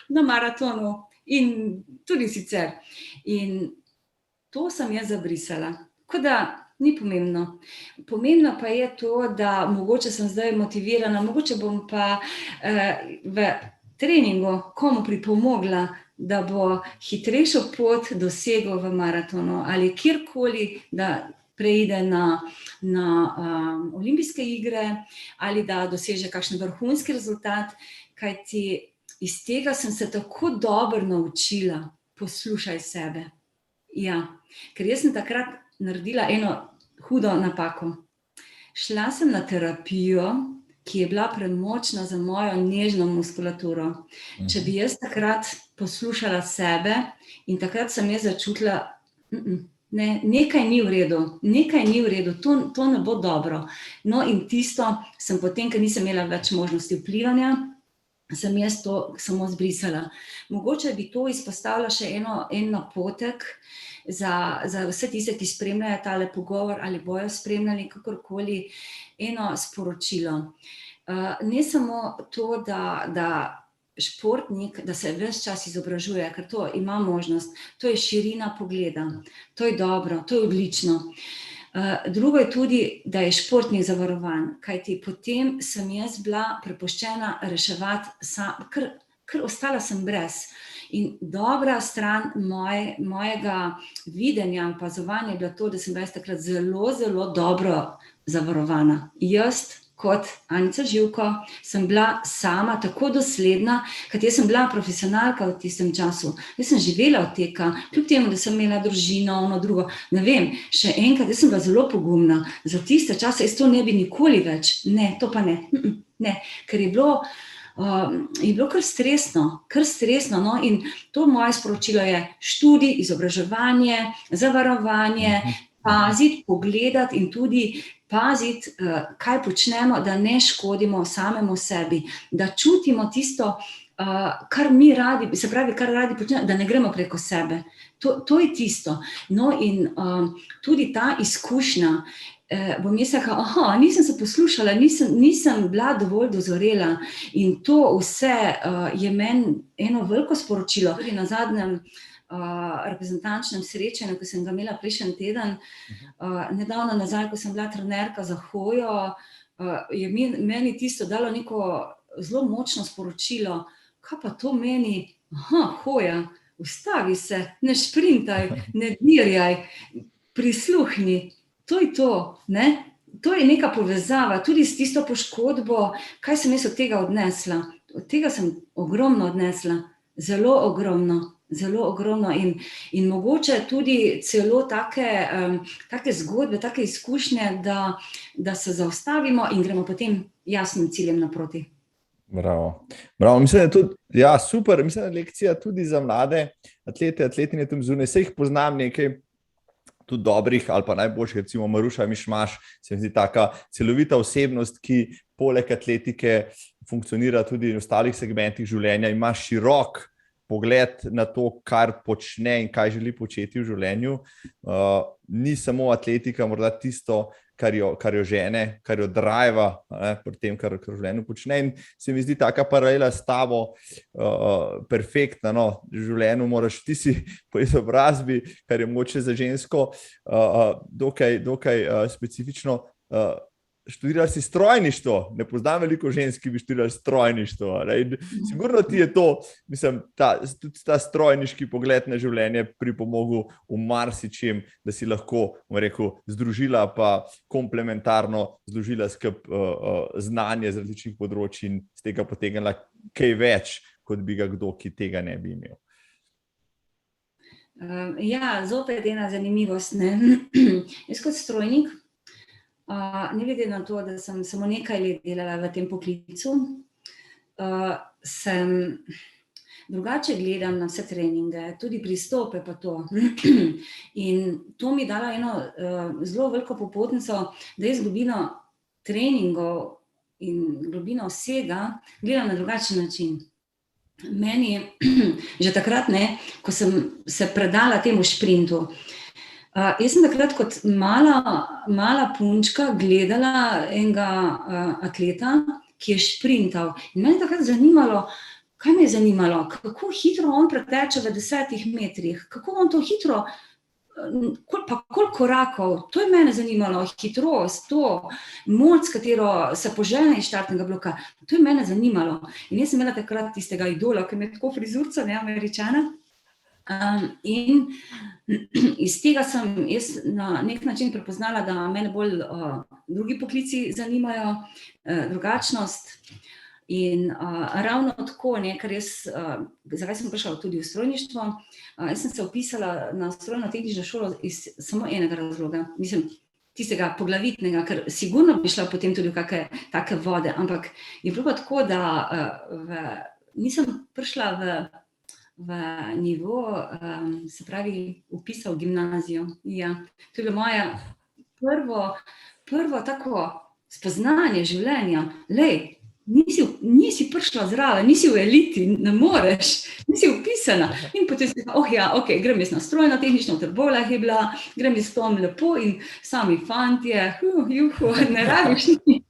na maratonu in tudi sicer. In to sem jaz zabrisala. Tako da ni pomembno. Pomembno pa je to, da mogoče sem zdaj motivirana, mogoče bom pa v treningu komu pripomogla, da bo hitrejšo pot dosegel v maratonu ali kjerkoli, da preide na olimpijske igre ali da doseže kakšen vrhunski rezultat, kajti iz tega sem se tako dobro naučila, poslušaj sebe. Ja, ker jaz sem takrat naredila eno hudo napako. Šla sem na terapijo, ki je bila premočna za mojo nežno muskulaturo. Če bi jaz takrat poslušala sebe in takrat sem jaz začutila, ne, nekaj ni v redu, to ne bo dobro. No in tisto sem potem, ker nisem imela več možnosti vplivanja, sem jaz to samo zbrisala. Mogoče bi to izpostavila še en napotek za vse tiste, ki spremljajo tale pogovor ali bojo spremljali kakorkoli, eno sporočilo. Ne samo to, da športnik, da se ves čas izobražuje, ker to ima možnost, to je širina pogleda, to je dobro, to je odlično. Drugo je tudi, da je športnik zavarovan, kajti potem sem jaz bila prepuščena reševati ker ostala sem brez. In dobra stran mojega videnja in opazovanja je bila to, da sem bila takrat zelo, zelo dobro zavarovana. Jaz kot Anica Živko sem bila sama tako dosledna, kajti jaz sem bila profesionalka v tistem času. Jaz sem živela od teka, kljub temu, da sem imela družino, ono drugo. Ne vem, še enkrat, jaz sem bila zelo pogumna. Za tiste čase jaz to ne bi nikoli več. Ne, to pa ne. Ne, ker je bilo kar stresno, no, in to moje sporočilo je študij, izobraževanje, zavarovanje, paziti, pogledati in tudi paziti, kaj počnemo, da ne škodimo samemu sebi, da čutimo tisto, kar mi radi, se pravi, kar radi počnemo, da ne gremo preko sebe. To je tisto. No, in tudi ta izkušnja, bom jaz rekla, nisem se poslušala, nisem bila dovolj dozorela in to vse je meni eno veliko sporočilo. Tudi na zadnjem reprezentančnem srečanju, ko sem ga imela prejšnji teden, nedavno nazaj, ko sem bila trenerka za hojo, je meni tisto dalo neko zelo močno sporočilo, kaj pa to meni, hoja, ustavi se, ne šprintaj, ne dirjaj, prisluhni. To je to, ne? To je neka povezava, tudi s tisto poškodbo, kaj sem jaz od tega odnesla. Od tega sem ogromno odnesla, zelo ogromno in mogoče tudi celo take zgodbe, take izkušnje, da se zaustavimo in gremo potem jasnim ciljem naproti. Bravo. Mislim, da je tudi, ja, super, mislim, da je lekcija tudi za mlade atlete, atletinje tam zunaj, saj jih poznam nekaj, tudi dobrih ali pa najboljših, recimo Maruša Mišmaš, se mi zdi taka celovita osebnost, ki poleg atletike funkcionira tudi v ostalih segmentih življenja, ima širok pogled na to, kar počne in kaj želi početi v življenju. Ni samo atletika morda tisto, kar jo žene, kar jo driva pri tem, kar v življenju počne. In se mi zdi taka paralela s tabo perfektna. No. V življenju moraš, ti si po izobrazbi, kar je mogoče za žensko, dokaj specifično, študirala si strojništvo. Ne poznam veliko žensk, ki bi študirali strojništvo. Sigurno ti je to, mislim, tudi ta strojniški pogled na življenje pripomogel v marsičem, da si lahko, rekel, združila pa komplementarno združila znanje z različnih področij in z tega potegnila kaj več, kot bi ga kdo, ki tega ne bi imel. Ja, zopet ena zanimivost. Jaz kot strojnik, ne glede na to, da sem samo nekaj let delala v tem poklicu, sem drugače gledam na vse treninge, tudi pristope pa to. In to mi dala eno zelo veliko popotnico, da jaz globino treningov in globino vsega gledam na drugačen način. Meni že takrat, ko sem se predala temu šprintu, jaz sem takrat kot mala punčka gledala enega atleta, ki je šprintal. In mene takrat zanimalo, kaj me je zanimalo, kako hitro on preteče v 10 metrih, kako on to hitro, pa koliko korakov, to je mene zanimalo, hitrost, to moč, s katero se požene iz štartnega bloka, to je mene zanimalo. In jaz sem imela takrat tistega idola, ki me tako frizurca, Američana. In iz tega sem jaz na nek način prepoznala, da mene bolj drugi poklici zanimajo, drugačnost. In ravno tako, ker jaz, zakaj sem prišla tudi v strojništvo, jaz sem se vpisala na strojno-tehnično šolo iz samo enega razloga, mislim, tistega poglavitnega, ker sigurno bi šla potem tudi v kakšne take vode, ampak je bilo pa tako, da nisem prišla v nivo, se pravi, vpisa v gimnazijo. Ja, to je bilo moje prvo tako spoznanje življenja. Lej, nisi prišla zraven, nisi v eliti, ne moreš, nisi vpisana. In potem si okej, grem jaz na strojno-tehnično, v Trbovljah je bila, grem jaz tam lepo in sami fantje, ne rabiš nič.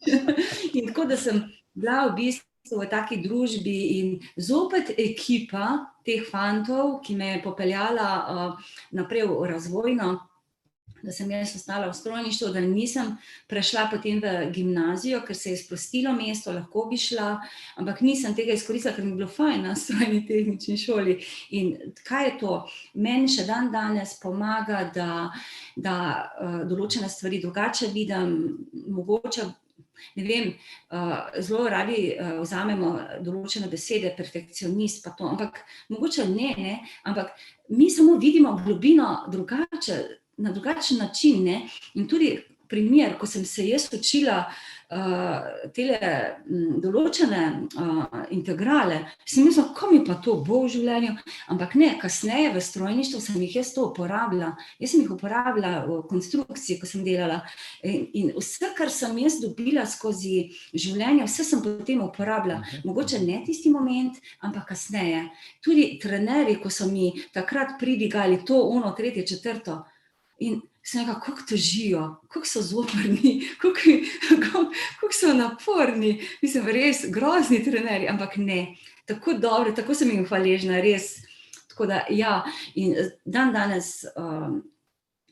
In tako, da sem bila v bistvu v taki družbi in zopet ekipa teh fantov, ki me je popeljala naprej v razvojno, da sem jaz ostala v strojništvu, da nisem prešla potem v gimnazijo, ker se je sprostilo mesto, lahko bi šla, ampak nisem tega izkoristila, ker mi je bilo fajn na strojni tehnični šoli. In kaj je to? Meni še dan danes pomaga, da določene stvari drugače vidim, mogoče, ne vem, zelo radi vzamemo določene besede, perfekcionist pa to, ampak mogoče ne, ampak mi samo vidimo globino drugače, na drugačen način, in tudi primer, ko sem se jaz učila tele določene integrale, sem mislila, kako mi pa to bo v življenju, ampak ne, kasneje v strojništvu sem jih jaz to uporabila. Jaz sem jih uporabila v konstrukciji, ko sem delala, in vse, kar sem jaz dobila skozi življenje, vse sem potem uporabila. Mogoče ne tisti moment, ampak kasneje. Tudi trenerji, ko so mi takrat pridigali to, tretje, četrto, in sem rekla, kako težijo, kako so zoprni, kako so naporni, mislim, res grozni trenerji, ampak ne, tako dobro, tako sem jim hvaležna, res. Tako da, ja, in danes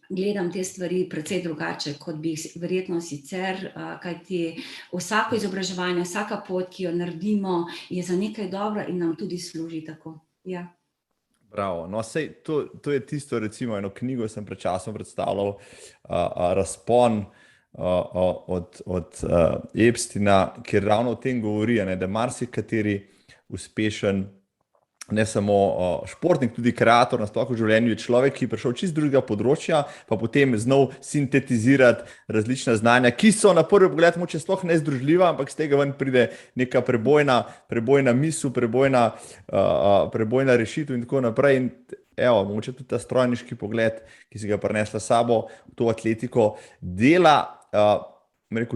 gledam te stvari precej drugače, kot bi verjetno sicer, kajti vsako izobraževanje, vsaka pot, ki jo naredimo, je za nekaj dobro in nam tudi služi tako, ja. Bravo. No, sej, to je tisto, recimo, eno knjigo sem pred časom predstavljal, Razpon od Epsteina, kjer ravno o tem govori, da marsikateri uspešen, ne samo športnik, tudi kreator na sploh v življenju, je človek, ki je prišel čisto drugega področja, pa potem znal sintetizirati različna znanja, ki so na prvi pogled mogoče sploh nezdružljiva, ampak z tega ven pride neka prebojna misel, prebojna rešitev in tako naprej. In evo, mogoče tudi ta strojniški pogled, ki si ga prinesla s sabo v to atletiko, dela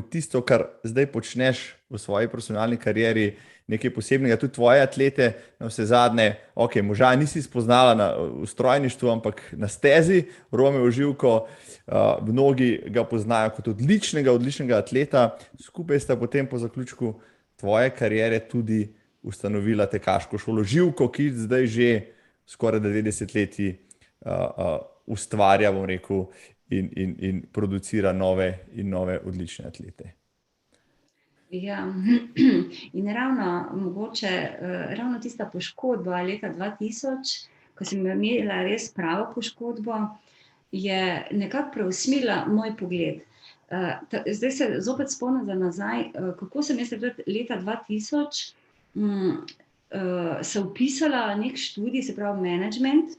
tisto, kar zdaj počneš v svoji profesionalni karieri, nekaj posebnega, tudi tvoje atlete, na vse zadnje, ok, moža nisi spoznala v strojništvu, ampak na stezi, Romeo Živko, mnogi ga poznajo kot odličnega atleta, skupaj sta potem po zaključku tvoje kariere tudi ustanovila tekaško šolo Živko, ki zdaj že skoraj 90 leti ustvarja, bom rekel, in producira nove odlične atlete. Ja, in ravno tista poškodba leta 2000, ko sem imela res pravo poškodbo, je nekako preusmerila moj pogled. Zdaj se zopet spomnim za nazaj, kako sem jaz leta 2000 se vpisala nek študij, se pravi management,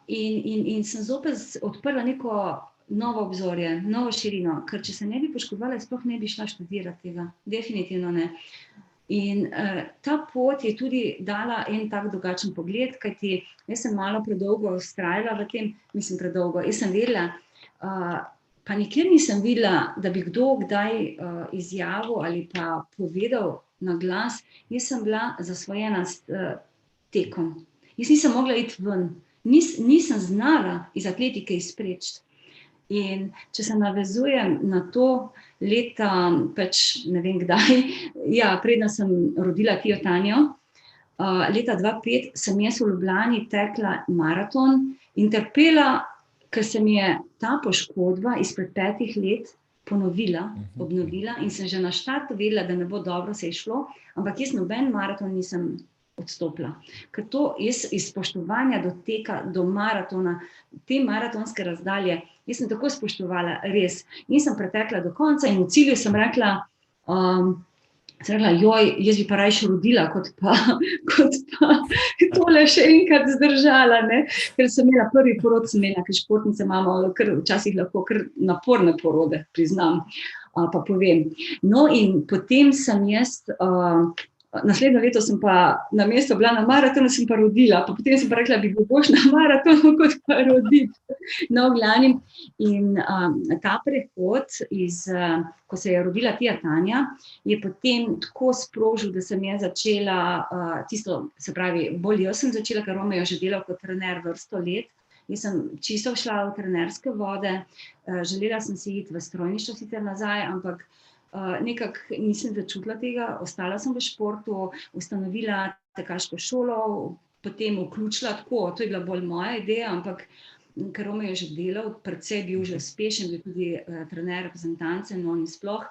in sem zopet odprla neko novo obzorje, novo širino, ker če se ne bi poškodovala, sploh ne bi šla študirati tega, definitivno ne. In ta pot je tudi dala en tak drugačen pogled, kajti jaz sem malo predolgo vztrajala v tem, jaz sem vedela, pa nikjer nisem videla, da bi kdo kdaj izjavil ali pa povedal na glas, jaz sem bila zasvojena s tekom. Jaz nisem mogla iti ven, nisem znala iz atletike izpreči. In če se navezujem na to leta, pač ne vem kdaj, predno sem rodila Tijo Tanjo, leta 2005 sem jaz v Ljubljani tekla maraton in trpela, ker se mi je ta poškodba izpred 5 let obnovila in sem že na štartu vedela, da ne bo dobro se je šlo, ampak jaz noben maraton nisem odstopila. Ker to jaz iz spoštovanja do teka, do maratona, te maratonske razdalje, jaz sem tako spoštovala, res. Nisem pretekla do konca in v cilju sem rekla, jaz bi pa rajši rodila, kot pa tole še enkrat zdržala, ne? Ker sem imela prvi porod, ker športnice imamo včasih lahko kar naporne porode, priznam, pa povem. No in potem sem jaz, naslednje leto sem pa namesto bila na maratonu, sem pa rodila, pa potem sem pa rekla, bi bil boljše na maratonu, kot pa roditi. No, v glavnem, in ta prehod ko se je rodila Tija Tanja, je potem tako sprožil, da sem jaz začela tisto, se pravi, bolj jaz sem začela, ker Romeo je že delal kot trener vrsto let. Jaz sem čisto šla v trenerske vode, želela sem si iti v strojništvo sicer nazaj, ampak nekako nisem začutila tega, ostala sem v športu, ustanovila tekaško šolo, potem vključila tako, to je bila bolj moja ideja, ampak ker Romeo je že delal, precej bil že uspešen, bil tudi trener reprezentance, no in sploh,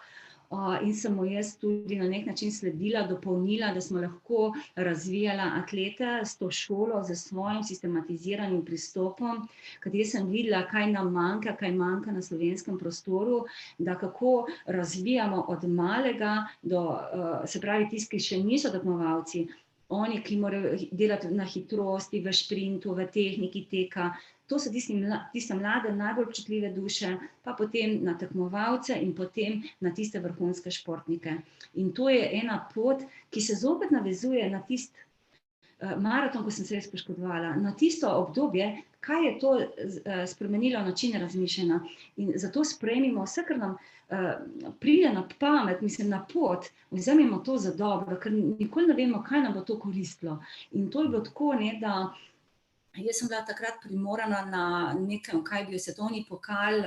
in sem mu jaz tudi na nek način sledila, dopolnila, da smo lahko razvijala atlete s to šolo, z svojim sistematiziranim pristopom, ker jaz sem videla, kaj nam manjka, kaj manjka na slovenskem prostoru, da kako razvijamo od malega do, se pravi, tisti, ki še niso tekmovalci, oni, ki morajo delati na hitrosti, v šprintu, v tehniki teka, to so tiste mlade, najbolj občutljive duše, pa potem na tekmovalce in potem na tiste vrhunske športnike. In to je ena pot, ki se zopet navezuje na tisti maraton, ko sem se res poškodovala, na tisto obdobje, kaj je to spremenilo način razmišljanja. In zato sprejmimo vse, kar nam pride na pamet, na pot, vzemimo to za dobro, ker nikoli ne vemo, kaj nam bo to koristilo. In to je bilo tako, da jaz sem bila takrat primorana na nekem, kaj je bil svetovni pokal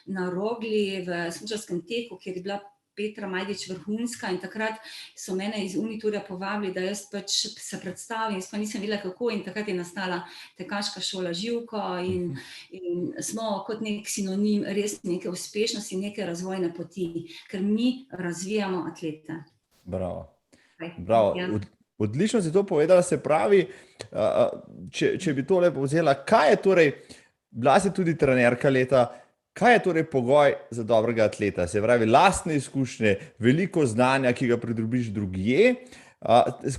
na Rogli v smučarskem teku, kjer je bila Petra Majdič vrhunska, in takrat so mene iz Uniturja povabili, da jaz pač se predstavim, jaz pa nisem vedela kako, in takrat je nastala tekaška šola Živko in smo kot nek sinonim res neke uspešnosti, neke razvojne poti, ker mi razvijamo atlete. Bravo. Odlično si to povedala, se pravi, če bi to lepo vzela, kaj je torej, bila si tudi trenerka leta, kaj je torej pogoj za dobrega atleta? Se pravi, lastne izkušnje, veliko znanja, ki ga pridobiš drugje,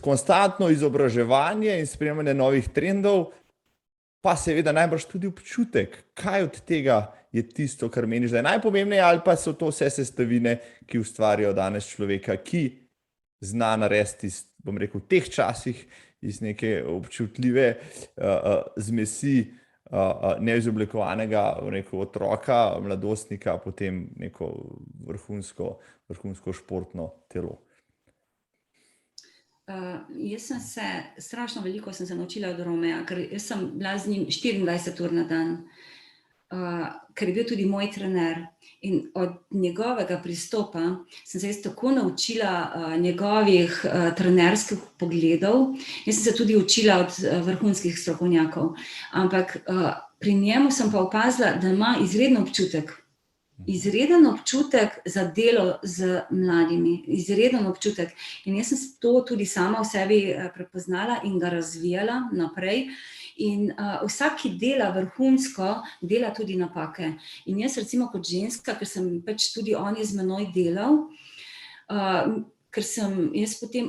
konstantno izobraževanje in sprejemanje novih trendov, pa seveda najbrž tudi občutek, kaj od tega je tisto, kar meniš, da je najpomembneje, ali pa so to vse sestavine, ki ustvarjajo danes človeka, ki zna narediti, v teh časih iz neke občutljive zmesi neizoblikovanega otroka, mladostnika, potem neko vrhunsko športno telo? Jaz sem se strašno veliko naučila od Romeja, ker jaz sem bila z njim 24 ur na dan, ker je bil tudi moj trener. In od njegovega pristopa sem se jaz tako naučila njegovih trenerskih pogledov. Jaz sem se tudi učila od vrhunskih strokovnjakov, ampak pri njemu sem pa opazila, da ima izreden občutek za delo z mladimi, izreden občutek. In jaz sem to tudi sama v sebi prepoznala in ga razvijala naprej. In vsak, ki dela vrhunsko, dela tudi napake. In jaz recimo kot ženska, ker sem pač tudi on je z menoj delal, ker sem jaz potem,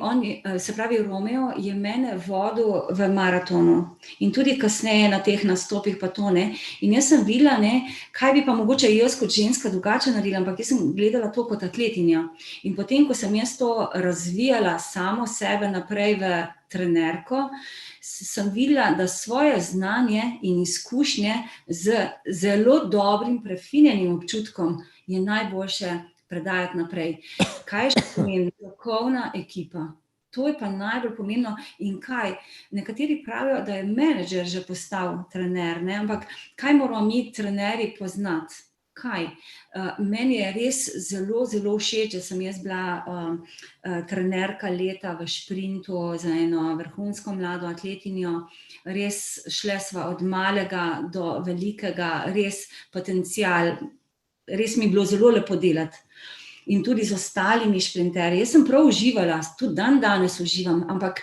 se pravi Romeo je mene vodil v maratonu in tudi kasneje na teh nastopih pa to, ne. In jaz sem videla, ne, kaj bi pa mogoče jaz kot ženska drugače naredila, ampak jaz sem gledala to kot atletinja. In potem, ko sem jaz to razvijala samo sebe naprej v trenerko, sem videla, da svoje znanje in izkušnje z zelo dobrim, prefinjenim občutkom je najboljše predajati naprej. Kaj še pomeni? Strokovna ekipa. To je pa najbolj pomembno. In kaj? Nekateri pravijo, da je menedžer že postal trener, ne? Ampak kaj moramo mi trenerji poznati? Kaj? Meni je res zelo, zelo všeč, da sem jaz bila trenerka leta v šprintu za eno vrhunsko mlado atletinjo. Res šle sva od malega do velikega, res potencial, res mi je bilo zelo lepo delati. In tudi z ostalimi šprinterji. Jaz sem prav uživala, tudi danes uživam, ampak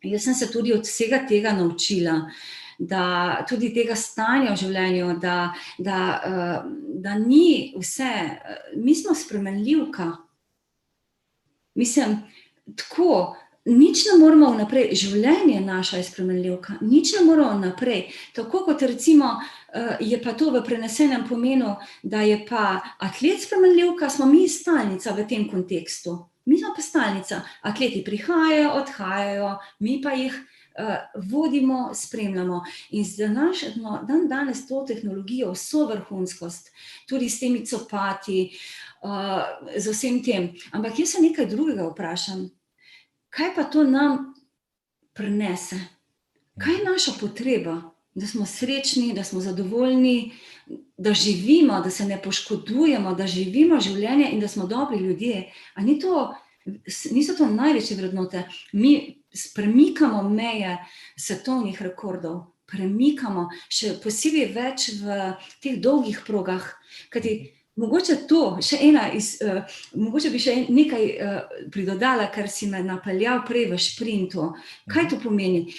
jaz sem se tudi od vsega tega naučila, da tudi tega stanja v življenju, da ni vse, mi smo spremenljivka. Mislim, tako, nič ne moramo vnaprej, življenje naša je spremenljivka, nič ne moramo vnaprej. Tako kot recimo je pa to v prenesenem pomenu, da je pa atlet spremenljivka, smo mi stalnica v tem kontekstu. Mi smo pa stalnica, atleti prihajajo, odhajajo, mi pa jih vodimo, spremljamo. In danes to tehnologijo, vso vrhunskost, tudi s temi copati, z vsem tem. Ampak jaz se nekaj drugega vprašam. Kaj pa to nam prinese? Kaj je naša potreba? Da smo srečni, da smo zadovoljni, da živimo, da se ne poškodujemo, da živimo življenje in da smo dobri ljudje. A niso to največje vrednote? Mi premikamo meje svetovnih rekordov, premikamo, še posebej več v teh dolgih progah, kajti mogoče mogoče bi še nekaj pridodala, kar si me napeljal prej v šprintu. Kaj to pomeni?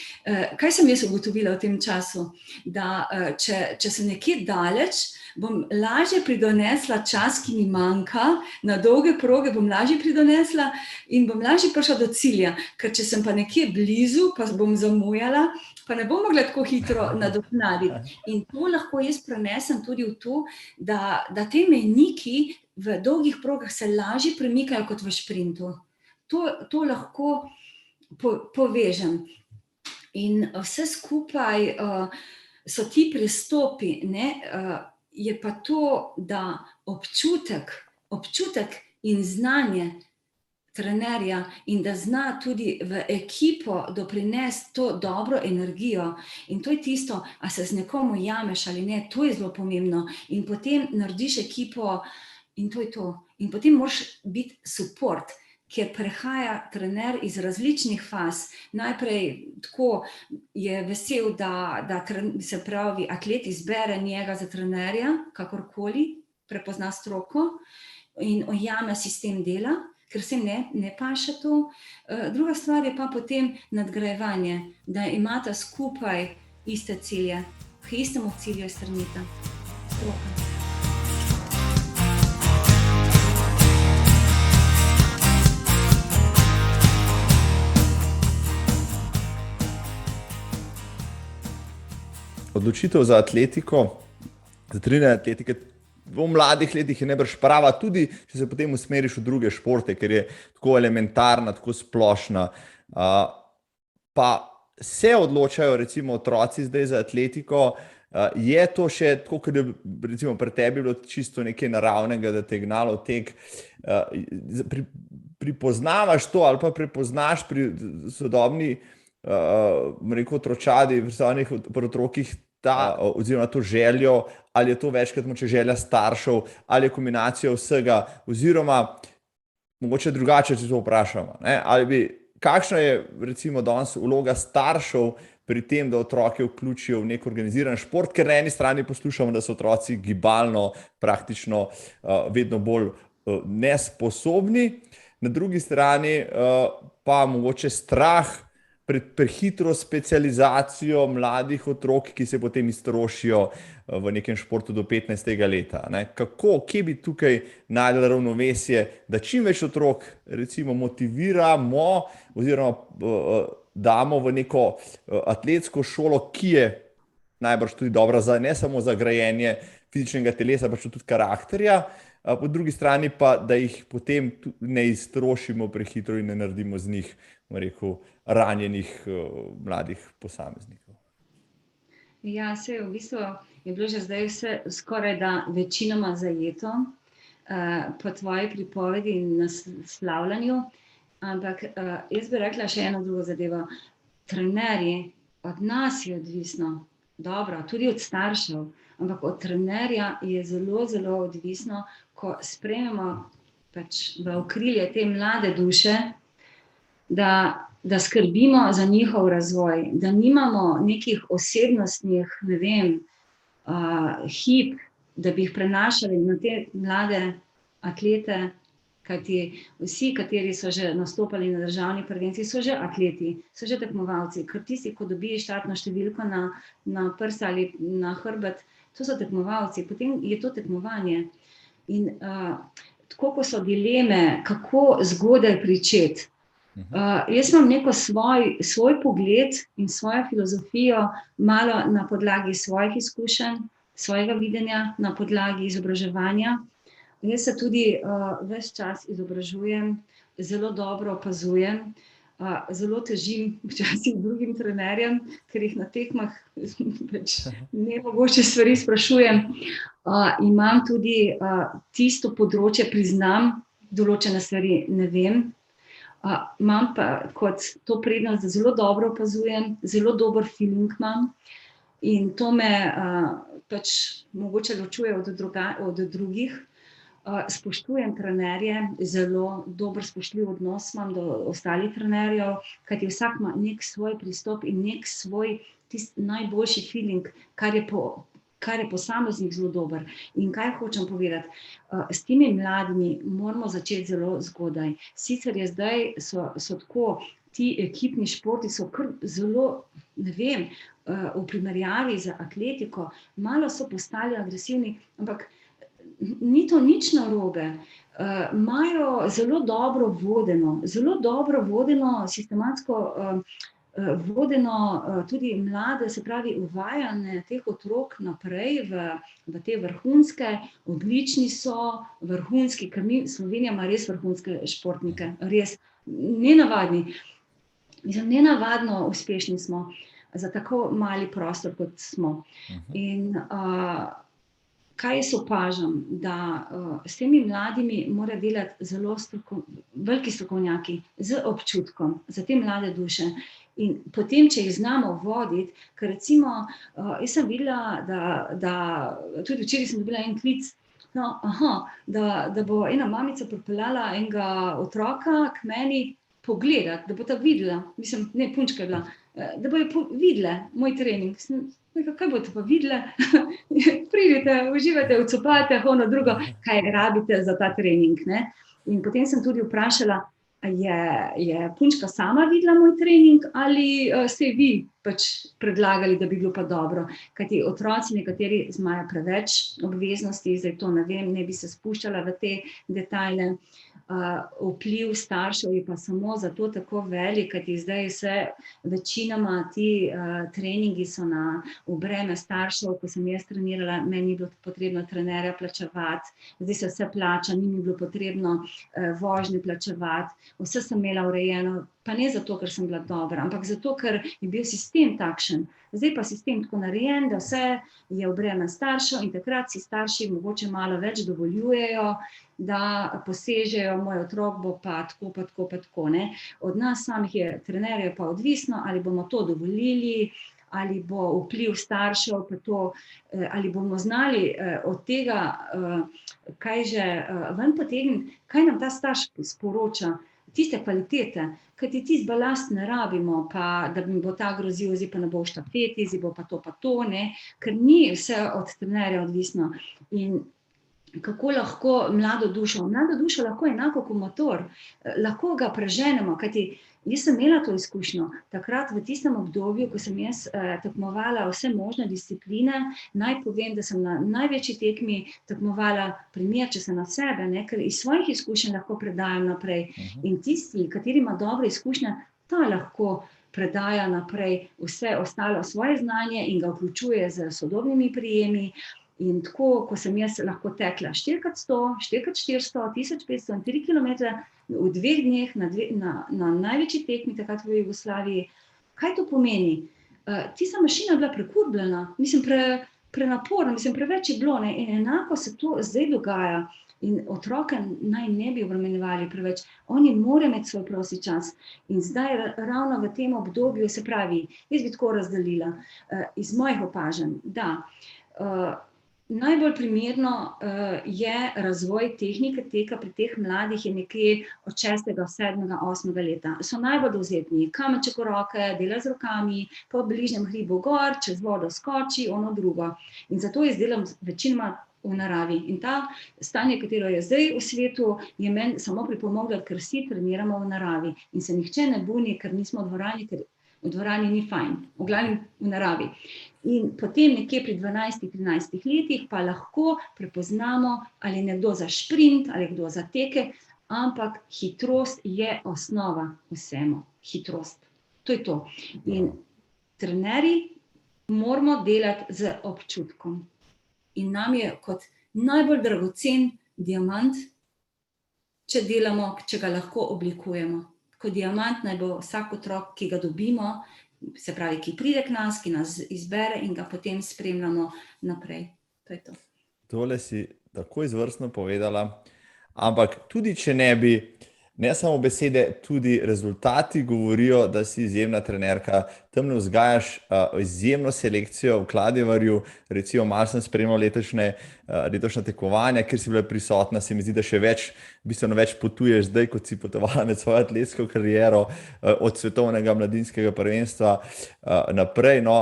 Kaj sem jaz ugotovila v tem času? Da če sem nekje daleč, bom lažje pridonesla čas, ki mi manjka, na dolge proge bom lažje pridonesla in bom lažje prišla do cilja. Ker če sem pa nekje blizu, pa bom zamujala, pa ne bom mogla tako hitro nadoknaditi. In to lahko jaz prenesem tudi v to, da te mejniki v dolgih progah se lažje premikajo kot v šprintu. To lahko povežem. In vse skupaj so ti pristopi, ne, je pa to, da občutek in znanje trenerja in da zna tudi v ekipo doprinesti to dobro energijo. In to je tisto, a se z nekom ujameš ali ne, to je zelo pomembno. In potem narediš ekipo in to je to. In potem moraš biti support, kjer prehaja trener iz različnih faz. Najprej tako je vesel, da se pravi atlet izbere njega za trenerja, kakorkoli, prepozna stroko in ujame sistem dela, ker se ne paše to. Druga stvar je pa potem nadgrajevanje, da imata skupaj iste cilje, k istemu cilju stremita. Stroka. Odločitev za atletiko, za treniranje atletike v mladih letih je najbrž prava, tudi če se potem usmeriš v druge športe, ker je tako elementarna, tako splošna. Pa se odločajo recimo otroci zdaj za atletiko Je to še tako, kot je recimo pri tebi bilo čisto nekaj naravnega, da te je gnalo v tek? Pripoznavaš to ali pa prepoznaš pri sodobni otročadi, pri otrokih oziroma to željo, ali je to večkrat mogoče želja staršev, ali je kombinacija vsega, oziroma mogoče drugače, če to vprašamo, kakšna je recimo danes vloga staršev pri tem, da otroke vključijo v nek organiziran šport, ker na eni strani poslušamo, da so otroci gibalno praktično vedno bolj nesposobni, na drugi strani pa mogoče strah pred prehitro specializacijo mladih otrok, ki se potem iztrošijo v nekem športu do 15. leta. Kje bi tukaj našli ravnovesje, da čim več otrok recimo motiviramo oziroma damo v neko atletsko šolo, ki je najbrž tudi dobra ne samo za grajenje fizičnega telesa, pač tudi karakterja, po drugi strani pa, da jih potem ne iztrošimo prehitro in ne naredimo z njih, ranjenih mladih posameznikov. Ja, v bistvu je bilo že zdaj vse skoraj da večinoma zajeto po tvoji pripovedi in naslavljanju, ampak jaz bi rekla še eno drugo zadevo. Trenerji, od nas je odvisno, dobro, tudi od staršev, ampak od trenerja je zelo, zelo odvisno, ko sprejmemo v okrilje te mlade duše, da skrbimo za njihov razvoj, da nimamo nekih osebnostnih, hib, da bi jih prenašali na te mlade atlete, kajti vsi, kateri so že nastopali na državnih prvenstvih, so že atleti, so že tekmovalci, ker tisti, ko dobijo štartno številko na prst ali na hrbet, to so tekmovalci, potem je to tekmovanje. In tako, ko so dileme, kako zgodaj pričeti. Jaz imam neko svoj pogled in svojo filozofijo, malo na podlagi svojih izkušenj, svojega videnja, na podlagi izobraževanja. Jaz se tudi ves čas izobražujem, zelo dobro opazujem, zelo težim včasih drugim trenerjem, ker jih na tekmah nemogoče stvari sprašujem. Imam tudi tisto področje, priznam, določene stvari ne vem. Imam pa kot to prednost, da zelo dobro opazujem, zelo dober feeling imam in to me mogoče ločuje od drugih. Spoštujem trenerje, zelo dober spoštljiv odnos imam do ostalih trenerjev, kajti vsak ima nek svoj pristop in nek svoj najboljši feeling, kar je posameznik zelo dober. In kaj hočem povedati? S temi mladimi moramo začeti zelo zgodaj. Sicer je zdaj, so tako, ti ekipni športi so kar zelo, v primerjavi z atletiko, malo so postali agresivni, ampak ni to nič narobe. Imajo zelo dobro vodeno, sistematsko vodeno tudi mlade, se pravi uvajanje teh otrok naprej v te vrhunske, odlični so, vrhunski, ker Slovenija ima res vrhunske športnike, res nenavadni. Nenavadno uspešni smo za tako mali prostor, kot smo. In kaj jaz opažam, da s temi mladimi mora delati zelo veliki strokovnjaki, z občutkom za te mlade duše. In potem, če jih znamo voditi, ker recimo, jaz sem videla, da tudi včeraj sem dobila en klic, da bo ena mamica pripeljala enega otroka k meni pogledati, da bo ta videla, punčka je bila, da bojo videle moj trening. Kaj boste pa videle? Pridite, uživate, odcopate, drugo, kaj rabite za ta trening. In potem sem tudi vprašala, je punčka sama videla moj trening ali ste vi predlagali, da bi bilo pa dobro. Kajti otroci nekateri imajo preveč obveznosti, zdaj to ne vem, ne bi se spuščala v te detajle. Vpliv staršev je pa samo zato tako velik, kajti zdaj večinoma ti treningi so v breme staršev. Ko sem jaz trenirala, meni ni bilo potrebno trenerja plačevati, zdaj se vse plača, ni mi bilo potrebno vožnje plačevati, vse sem imela urejeno, Pa ne zato, ker sem bila dobra, ampak zato, ker je bil sistem takšen. Zdaj pa sistem tako narejen, da vse je v breme staršev in takrat si starši mogoče malo več dovoljujejo, da posežejo, moj otrok bo pa tako, ne. Od nas samih trenerjev pa odvisno, ali bomo to dovolili, ali bo vpliv staršev, pa to, ali bomo znali od tega, kaj že ven potegniti, kaj nam ta starš sporoča, tiste kvalitete, kajti tisti balast ne rabimo, pa da mi bo ta grozil, zdaj pa ne bo v štafeti, zdaj bo pa to, ne, ker ni vse od trenerja odvisno. In kako lahko mlado dušo lahko enako kot motor, lahko ga preženemo, kajti jaz sem imela to izkušnjo, takrat v tistem obdobju, ko sem jaz tekmovala vse možne discipline, naj povem, da sem na največji tekmi tekmovala primer, če se na sebe, ne, ker iz svojih izkušenj lahko predajam naprej. In tisti, kateri ima dobre izkušnje, ta lahko predaja naprej vse ostalo svoje znanje in ga vključuje z sodobnimi prijemi. In tako, ko sem jaz lahko tekla 4x100, 4x400, 1500 in 3 kilometre v 2 dneh na največji tekmi takrat v Jugoslaviji, kaj to pomeni? Tista mašina je bila prekurbljena, prenaporna, preveč je bilo, ne, in enako se to zdaj dogaja. In otroke naj ne bi obremenjevali preveč, oni morajo imeti svoj prosti čas. In zdaj ravno v tem obdobju, se pravi, jaz bi tako razdelila, iz mojih opažanj, da najbolj primerno je razvoj tehnike teka pri teh mladih je nekje od 6., 7., 8. leta. So najbolj dovzetni, kamenček v roke, dela z rokami, po bližnjem hribu gor, čez vodo skoči, ono drugo. In zato jaz delam večinoma v naravi. In ta stanje, katero je zdaj v svetu, je meni samo pripomoglo, ker vsi treniramo v naravi. In se nihče ne buni, ker nismo v dvorani, ker v dvorani ni fajn, v glavnem v naravi. In potem nekje pri 12-13 letih pa lahko prepoznamo, ali je nekdo za šprint, ali je kdo za teke, ampak hitrost je osnova vsemu. Hitrost. To je to. In trenerji moramo delati z občutkom. In nam je kot najbolj dragocen diamant, če delamo, če ga lahko oblikujemo. Kot diamant naj bo vsak otrok, ki ga dobimo, se pravi, ki pride k nas, ki nas izbere in ga potem spremljamo naprej. To je to. Tole si tako izvrstno povedala, ampak tudi če ne bi, ne samo besede, tudi rezultati govorijo, da si izjemna trenerka, tamle vzgajaš izjemno selekcijo v Kladjevarju, recimo malo sem spremljal letošnja tekmovanja, kjer si bila prisotna, se mi zdi, da še bistveno več potuješ zdaj, kot si potovala med svojo atletsko kariero, od svetovnega mladinskega prvenstva naprej. No,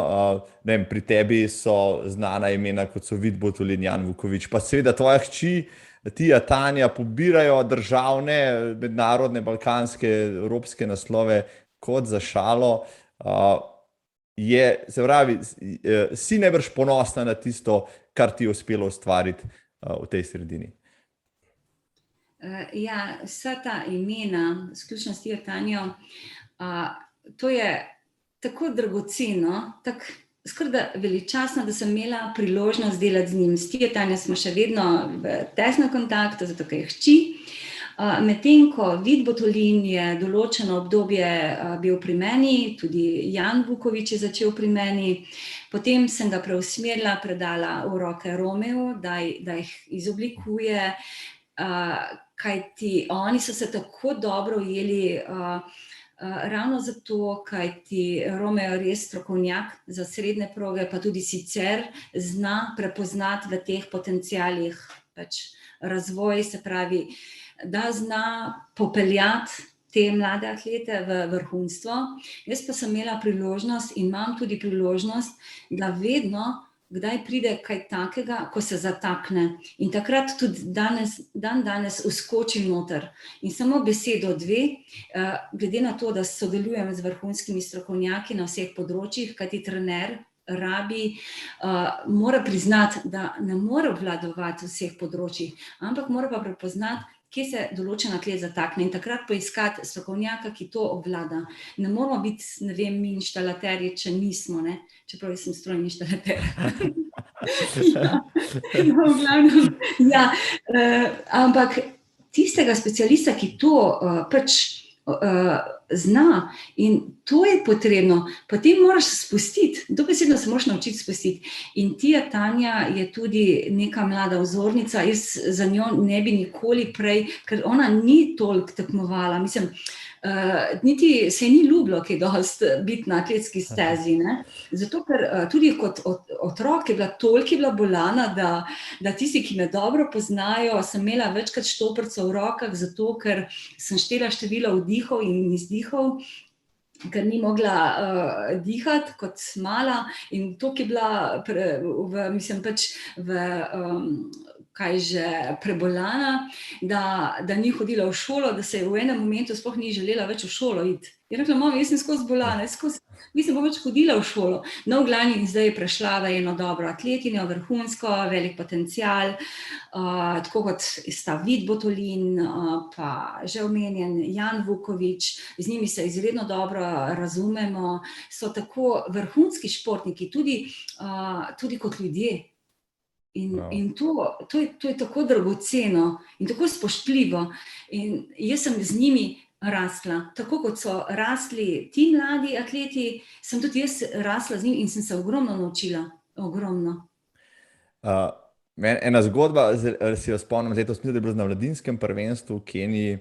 ne vem, pri tebi so znana imena, kot so Vid Botolin, Jan Vuković, pa seveda tvoja hči, Tija, Tanja pobirajo državne, mednarodne, balkanske, evropske naslove kot za šalo. Se pravi, si najbrž ponosna na tisto, kar ti je uspelo ustvariti v tej sredini. Ja, vsa ta imena, vključno s Tijo, Tanjo, to je tako dragoceno, tako skoraj da veličastno, da sem imela priložnost delati z njim. S Tijo, Tanjo smo še vedno v tesnem kontaktu, zato ker je hči. Medtem ko Vid Botolin je določeno obdobje bil pri meni, tudi Jan Vuković je začel pri meni, potem sem ga preusmerila, predala v roke Romeju, da jih izoblikuje, kajti oni so se tako dobro ujeli, ravno zato, kajti Romeo je res strokovnjak za srednje proge, pa tudi sicer zna prepoznati v teh potencialih razvoj, se pravi, da zna popeljati te mlade atlete v vrhunstvo. Jaz pa sem imela priložnost in imam tudi priložnost, da vedno, kdaj pride kaj takega, ko se zatakne. In takrat tudi danes vskočim noter. In samo besedo, dve, glede na to, da sodelujem z vrhunskimi strokovnjaki na vseh področjih, kajti trener mora priznati, da ne more obvladovati vseh področjih, ampak mora pa prepoznati, kje se določen atlet zatakne in takrat poiskati strokovnjaka, ki to obvlada. Ne moramo biti, ne vem, mi inštalaterji, če nismo, ne? Čeprav jaz sem strojni inštalater. V glavnem, ja, ampak tistega specialista, ki to zna in to je potrebno. Potem moraš spustiti, dobesedno se moraš naučiti spustiti. In Tanja je tudi neka mlada vzornica, jaz za njo ne bi nikoli prej, ker ona ni toliko tekmovala, mislim, niti se ni ljubilo kaj dosti biti na atletski stezi, ne? Zato, ker tudi kot otrok je bila bolana, da tisti, ki me dobro poznajo, sem imela večkrat štoprco v rokah, zato ker sem štela število vdihov in izdihov, ker ni mogla dihati kot mala in toliko je bila prebolana, da ni hodila v šolo, da se je v enem momentu sploh ni želela več v šolo iti. Je rekla, mama, jaz sem skozi bolana, nisem pa več hodila v šolo. No, v glavni zdaj je prešla v eno dobro atletinjo, vrhunsko, velik potencial, tako kot sta Vid Botolin, pa že omenjen Jan Vuković, z njimi se izredno dobro razumemo, so tako vrhunski športniki, tudi kot ljudje. In to je tako dragoceno in tako spoštljivo. In jaz sem z njimi rasla. Tako kot so rasli ti mladi atleti, sem tudi jaz rasla z njimi in sem se ogromno naučila. Ogromno. Ena zgodba, si jo spomnim, letos mislim, da je bilo na mladinskem prvenstvu v Keniji.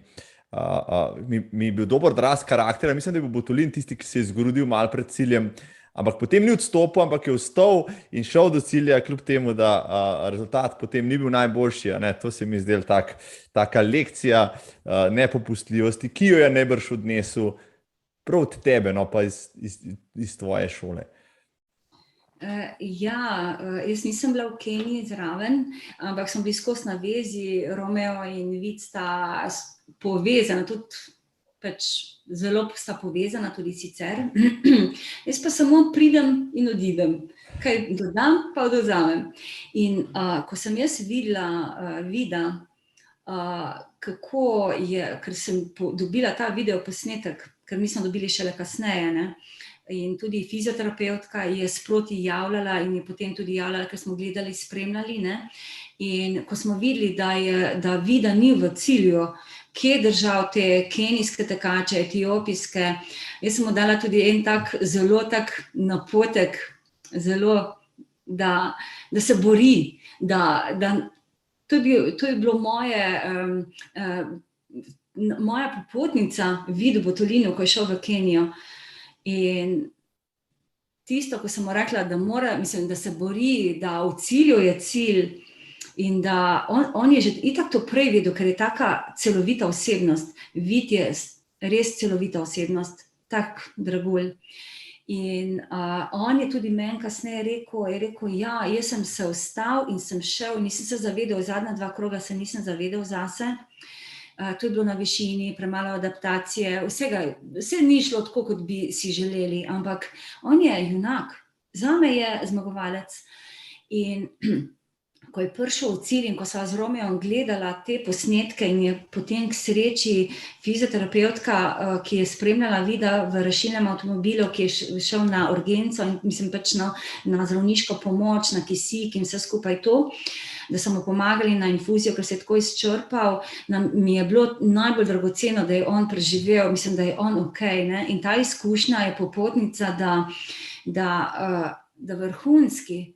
Mi je bil dober odraz karaktera, mislim, da je bil Botolin tisti, ki se je zgrudil malo pred ciljem. Ampak potem ni odstopil, ampak je vstal in šel do cilja, kljub temu, da rezultat potem ni bil najboljši. Ne? To se mi zdelo taka lekcija nepopustljivosti, ki jo je najbrž odnesel prav od tebe, no, pa iz tvoje šole. Jaz nisem bila v Keniji zraven, ampak sem bila skozi na vezi, Romeo in Vid sta povezana, tudi zelo sta povezana tudi sicer. Jaz pa samo pridem in odidem. Kaj dodam, pa odvzamem. In ko sem jaz videla Vida, kako je, ker sem dobila ta video posnetek, ker mi smo dobili šele kasneje, ne? In tudi fizioterapevtka je sproti javljala in je potem tudi javljala, ker smo gledali, spremljali, ne? In ko smo videli, da Vida ni v cilju, kje je držal te kenijske tekače, etiopijske, jaz sem mu dala tudi en zelo tak napotek, zelo, da se bori, to je bilo moja popotnica Vidu Botolinu, ko je šel v Kenijo. In tisto, ko sem mu rekla, da se bori, da v cilju je cilj in da on je že itak to prej vedel, ker je taka celovita osebnost. Vid je res celovita osebnost, tak dragulj. In on je tudi meni kasneje rekel, jaz sem se vstal in sem šel, nisem se zavedal, zadnja 2 kroga se nisem zavedal zase. To je bilo na višini, premalo adaptacije, vse ni šlo tako, kot bi si želeli, ampak on je junak, zame je zmagovalec. In ko je prišel v cilj in ko sva z Romeom gledala te posnetke in je potem k sreči fizioterapevtka, ki je spremljala Vida v rešilnem avtomobilu, ki je šel na urgenco in mislim na zdravniško pomoč, na kisik in vse skupaj to, da so mu pomagali na infuzijo, ker se je tako izčrpal, mi je bilo najbolj dragoceno, da je on preživel, mislim, da je on okej, ne? In ta izkušnja je popotnica, da vrhunski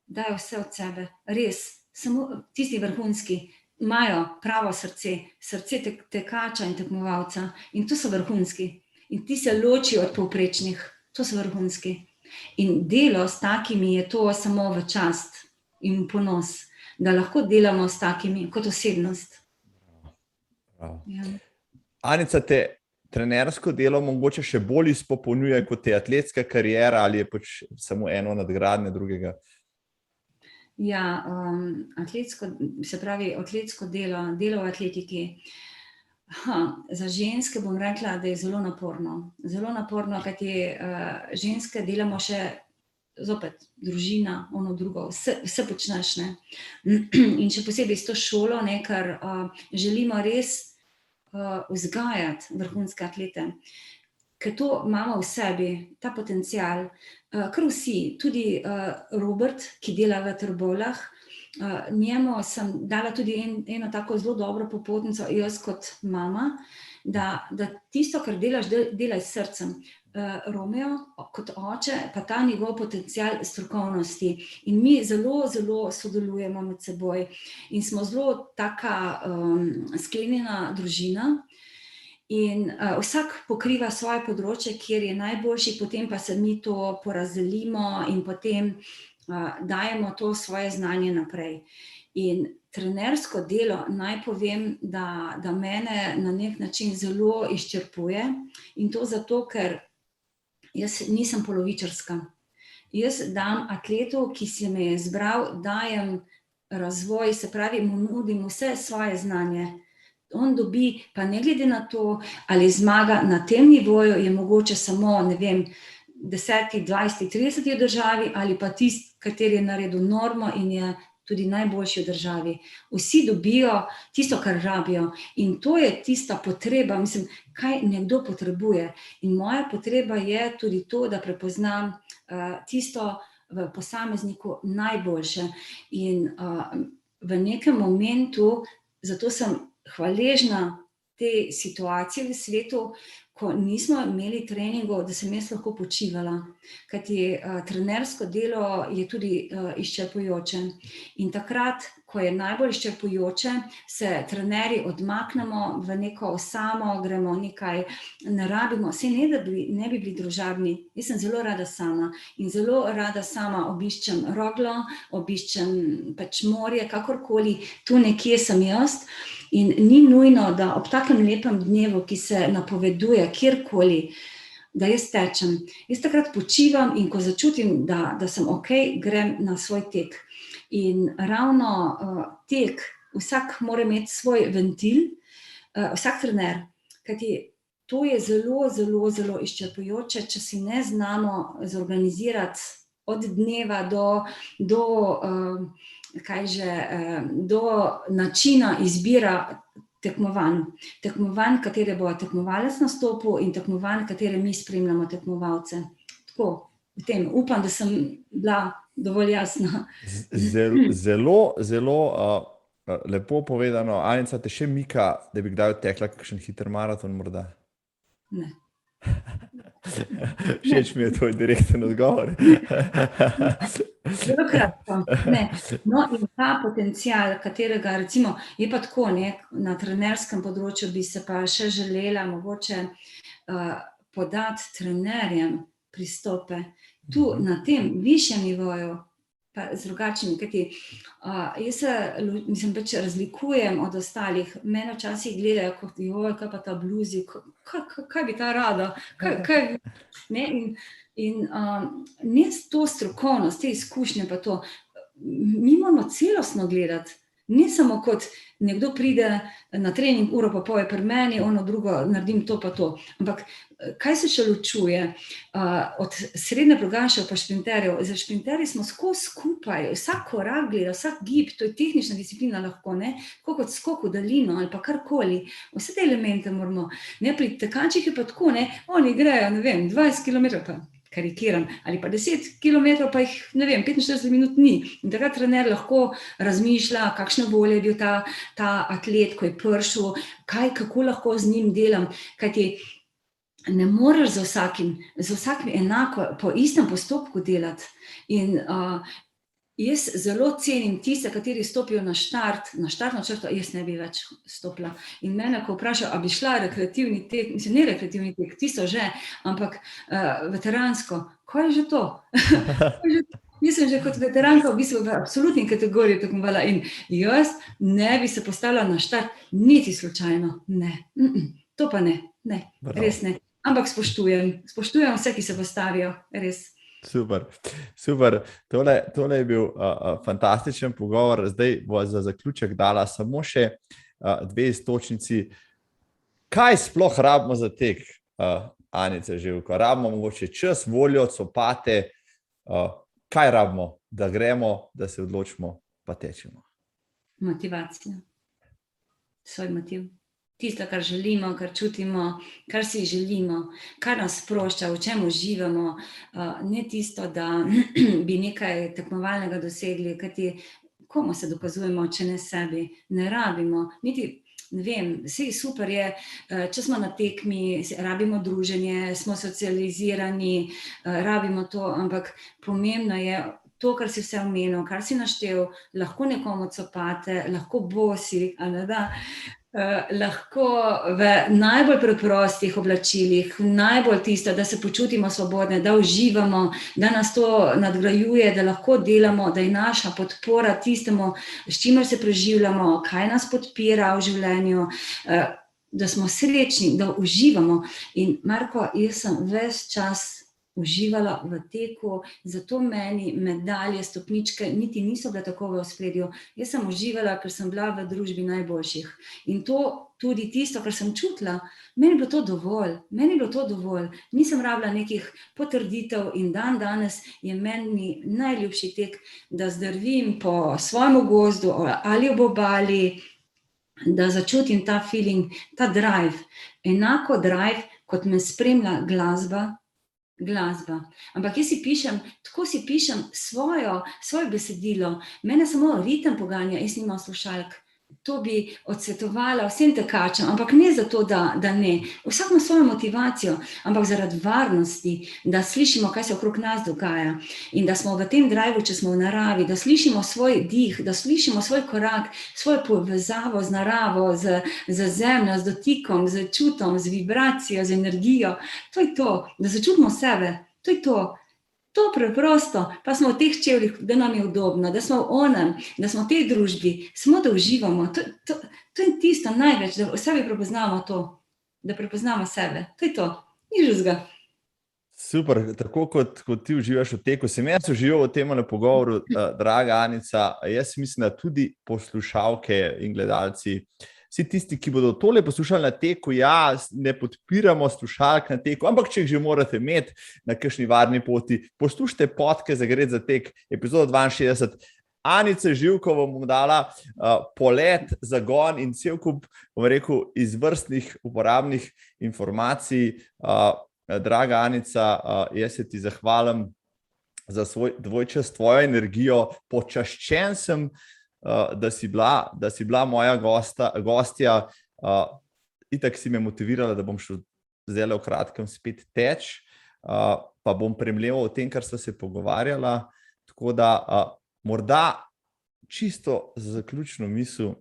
dajo vse od sebe, res, samo tisti vrhunski imajo pravo srce tekača in tekmovalca in to so vrhunski. In ti se ločijo od povprečnih, to so vrhunski. In delo s takimi je to samo v čast in ponos, da lahko delamo s takimi kot osebnost. Ja. Anica, te trenersko delo mogoče še bolj izpopolnjuje kot te atletska kariera ali je pač samo eno nadgradnje drugega? Ja, atletsko delo v atletiki. Za ženske bom rekla, da je zelo naporno. Zelo naporno, kajti ženske delamo še zopet družina, ono drugo, vse počneš, ne. In še posebej s to šolo, ne, ker želimo res vzgajati vrhunske atlete. Ker to imamo v sebi, ta potencial, kar vsi, tudi Robert, ki dela v Trbovljah, njemu sem dala tudi eno tako zelo dobro popotnico, jaz kot mama, da tisto, kar delaš, delaj s srcem. Romeo kot oče, pa ta njegov potencial strokovnosti. In mi zelo, zelo sodelujemo med seboj. In smo zelo taka sklenjena družina. In vsak pokriva svoje področje, kjer je najboljši, potem pa se mi to porazdelimo in potem dajemo to svoje znanje naprej. In trenersko delo, naj povem, da mene na nek način zelo izčrpuje, in to zato, ker jaz nisem polovičarska. Jaz dam atletu, ki se me je izbral, dajem razvoj, se pravi, mu nudim vse svoje znanje. On dobi, pa ne glede na to, ali zmaga na tem nivoju, je mogoče samo, ne vem, 10, 20, 30 v državi, ali pa tisti, kateri je naredil normo in je tudi najboljši v državi. Vsi dobijo tisto, kar rabijo. In to je tista potreba, mislim, kaj nekdo potrebuje. In moja potreba je tudi to, da prepoznam tisto v posamezniku najboljše. In v nekem momentu, zato sem hvaležna te situacije v svetu, ko nismo imeli treningov, da sem jaz lahko počivala. Kajti trenersko delo je tudi izčrpujoče. In takrat, ko je najbolj izčrpujoče, se trenerji odmaknemo v neko osamo, gremo nekaj, ne rabimo, saj ne, da ne bi bili družabni. Jaz sem zelo rada sama in zelo rada sama obiščem Roglo, obiščem pač morje, kakorkoli, tu nekje sem jaz. In ni nujno, da ob takem lepem dnevu, ki se napoveduje kjerkoli, da jaz tečem. Jaz takrat počivam in ko začutim, da sem okej, grem na svoj tek. In ravno tek, vsak mora imeti svoj ventil, vsak trener, kajti to je zelo, zelo, zelo izčrpujoče, če si ne znamo zorganizirati od dneva do načina izbira tekmovanj. Tekmovanj, katere bo tekmovalec nastopil, in tekmovanj, katere mi spremljamo tekmovalce. Tako, v tem, upam, da sem bila dovolj jasna. Zelo, zelo lepo povedano. Anica, te še mika, da bi kdaj odtekla kakšen hiter maraton morda? Ne. Všeč mi je tvoj direkten odgovor. Zelo kratko, ne. No, in ta potencial, katerega recimo, je pa tako, ne, na trenerskem področju bi se pa še želela mogoče podati trenerjem pristope. Tu, na tem višjem nivoju, pa z drugačnimi, kajti jaz se, mislim, pač razlikujem od ostalih. Mene včasih gledajo kot, joj, kaj pa ta bluzi, kaj bi ta rada, ne, in ne to strokovnost, te izkušnje pa to. Mi moramo celostno gledati, ne samo kot nekdo pride na trening, uro pa pol je pri meni, ono drugo, naredim to pa to. Ampak kaj se še ločuje od srednjeplogašev pa šprinterjev? Za šprinterji smo skozi skupaj, vsak korak gleda, vsak gib, to je tehnična disciplina lahko, ne, tako kot skok v daljino ali pa karkoli. Vse te elemente moramo, ne, pri tekačih je pa tako, ne, oni grejo, ne vem, 20 kilometrov, pa karikiram, ali pa 10 kilometrov, pa jih, ne vem, 45 minut ni. In takrat trener lahko razmišlja, kakšne volje je bil ta atlet, ko je prišel, kako lahko z njim delam, kajti ne moreš z vsakim enako, po istem postopku delati. In jaz zelo cenim tiste, kateri stopijo na štartno črto, jaz ne bi več stopila. In mene, ko vprašajo, a bi šla rekreativni tek, mislim, ne rekreativni tek, tisto že, ampak veteransko, kaj je že to? Jaz sem že kot veteranka v bistvu v absolutni kategoriji tekmovala in jaz ne bi se postavila na štart, niti slučajno, ne. To pa ne, res ne. Ampak spoštujem vse, ki se postavijo, res. Super. Tole je bil fantastičen pogovor. Zdaj bo za zaključek dala samo še 2 iztočnici. Kaj sploh rabimo za tek, Anice Živko? Rabimo mogoče čas, voljo, copate. Kaj rabimo, da gremo, da se odločimo, pa tečemo? Motivacija. Svoj motiv. Tisto, kar želimo, kar čutimo, kar si želimo, kar nas sprošča, v čem uživamo, ne tisto, da bi nekaj tekmovalnega dosegli, kajti komu se dokazujemo, če ne sebi? Ne rabimo, niti, ne vem, vse super je, če smo na tekmi, rabimo druženje, smo socializirani, rabimo to, ampak pomembno je to, kar si vse omenil, kar si naštel, lahko nekomu copate, lahko bosi, ali da, lahko v najbolj preprostih oblačilih, najbolj tisto, da se počutimo svobodne, da uživamo, da nas to nadgrajuje, da lahko delamo, da je naša podpora tistemu, s čimer se preživljamo, kaj nas podpira v življenju, da smo srečni, da uživamo. In Marko, jaz sem ves čas uživala v teku, zato meni medalje, stopničke niti niso bile tako v ospredju. Jaz sem uživala, ker sem bila v družbi najboljših. In to tudi tisto, kar sem čutila, meni je bilo to dovolj. Nisem rabila nekih potrditev in danes je meni najljubši tek, da zdrvim po svojemu gozdu ali ob obali, da začutim ta feeling, ta drive. Enako drive, kot me spremlja glasba. Ampak jaz tako si pišem svoje besedilo, mene samo ritem poganja, jaz nimam slušalk. To bi odsvetovala vsem tekačem, ampak ne zato, da ne. Vsak ima svojo motivacijo, ampak zaradi varnosti, da slišimo, kaj se okrog nas dogaja in da smo v tem driveu, če smo v naravi, da slišimo svoj dih, da slišimo svoj korak, svojo povezavo z naravo, z zemljo, z dotikom, z čutom, z vibracijo, z energijo. To je to, da začutimo sebe, to je to. To preprosto, pa smo v teh čevljih, da nam je udobno, da smo v onem, da smo v tej družbi, samo da uživamo. To je tisto največ, da v sebi prepoznamo to, da prepoznamo sebe. To je to, ni žuzga. Super, tako kot ti uživaš v teku. Sem jaz užival v tem pogovoru, draga Anica. Jaz mislim, da tudi poslušalke in gledalci, vsi tisti, ki bodo tole poslušali na teku, ja, ne podpiramo slušalk na teku, ampak če jih že morate imeti na kakšni varni poti, poslušajte podcast Zagreti za tek, epizoda 62. Anica Živkova bom dala polet, zagon in cel kup, bom rekel, izvrstnih uporabnih informacij. Draga Anica, jaz se ti zahvalim za tvoj čas, tvojo energijo, počaščen sem, da si bila moja gostja, itak si me motivirala, da bom šel zelo v kratkem spet teč, pa bom premleval o tem, kar sva se pogovarjala, tako da morda čisto za zaključno misel,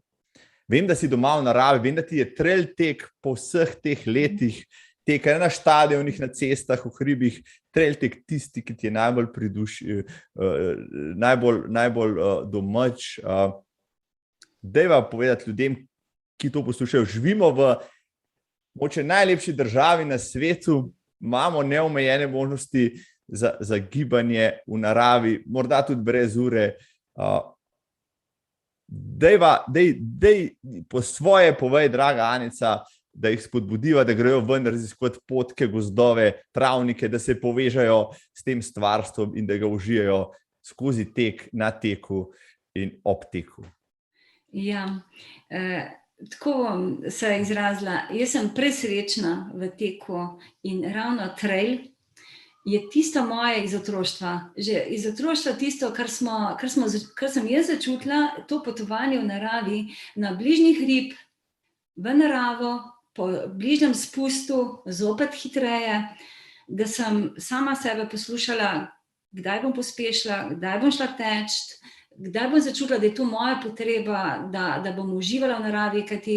vem, da si doma v naravi, vem, da ti je trail tek po vseh teh letih, teka na štadionih, na cestah, v hribih, trail tek tisti, ki ti je najbolj pri duši, najbolj domač. Dajva povedati ljudem, ki to poslušajo, živimo v mogoče najlepši državi na svetu, imamo neomejene možnosti za gibanje v naravi, morda tudi brez ure. Daj po svoje povej, draga Anica, da jih spodbudiva, da grejo ven raziskovati potke, gozdove, travnike, da se povežajo s tem stvarstvom in da ga užijajo skozi tek, na teku in ob teku. Ja, tako bom se izrazila. Jaz sem presrečna v teku in ravno trail je tisto moje iz otroštva. Že iz otroštva tisto, kar sem jaz začutila, to potovanje v naravi, na bližnji hrib, v naravo, po bližnjem spustu, zopet hitreje, da sem sama sebe poslušala, kdaj bom pospešila, kdaj bom šla teč, kdaj bom začutila, da je to moja potreba, da bom uživala v naravi, kajti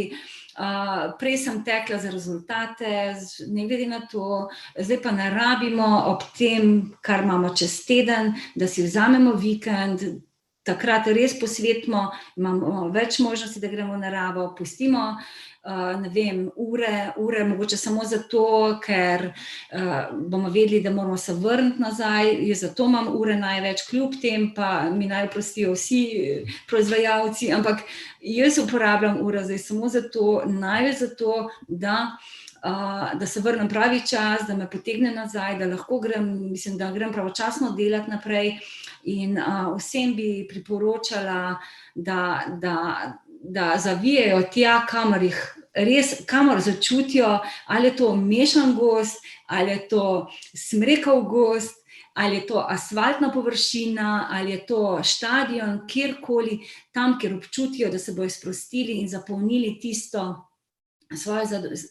prej sem tekla za rezultate, ne glede na to, zdaj pa ne rabimo ob tem, kar imamo čez teden, da si vzamemo vikend, takrat res posvetimo, imamo več možnosti, da gremo v naravo, pustimo ne vem, ure mogoče samo zato, ker bomo vedeli, da moramo se vrniti nazaj, jaz zato imam ure največ, kljub tem pa mi naj oprostijo vsi proizvajalci, ampak jaz uporabljam ure zdaj samo zato, največ zato, da se vrnem pravi čas, da me potegne nazaj, da lahko da grem pravočasno delati naprej in vsem bi priporočala, da zavijejo tja, kamor začutijo, ali je to mešan gozd, ali je to smrekov gozd, ali je to asfaltna površina, ali je to štadion, kjerkoli, tam, kjer občutijo, da se bojo sprostili in zapolnili tisto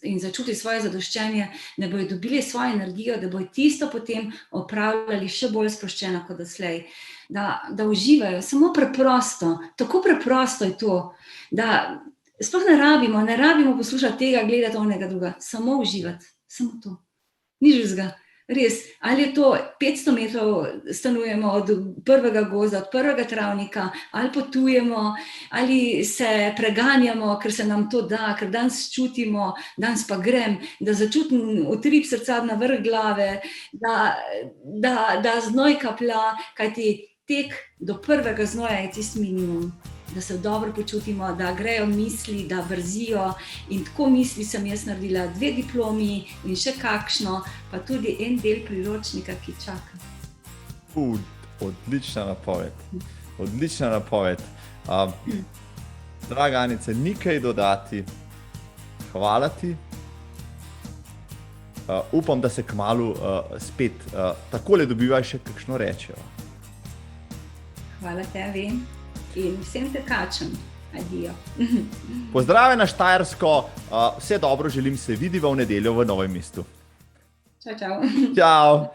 in začuti svoje zadoščenje, da bojo dobili svojo energijo, da bojo tisto potem opravljali še bolj sproščeno kot doslej. Da uživajo, samo preprosto, tako preprosto je to, da sploh ne rabimo poslušati tega, gledati onega druga, samo uživati, samo to. Nič drugega, res. Ali je to 500 metrov stanujemo od prvega gozda, od prvega travnika, ali potujemo, ali se preganjamo, ker se nam to da, ker danes čutimo, danes pa grem, da začutim utrip srca na vrh glave, da znoj kaplja, kajti tek do prvega znoja je tisti minimum, da se dobro počutimo, da grejo misli, da brzijo in tako misli sem jaz naredila 2 diplomi in še kakšno, pa tudi en del priročnika, ki čaka. Odlična napoved. Draga Anica, ni kaj dodati. Hvala ti. Upam, da se kmalu spet takole dobivaš še kakšno rečejo. Hvala tebi in vsem tekačem. Adijo. Pozdrave na Štajersko, vse dobro želim, se vidiva v nedeljo v Novem mestu. Čau. Čau.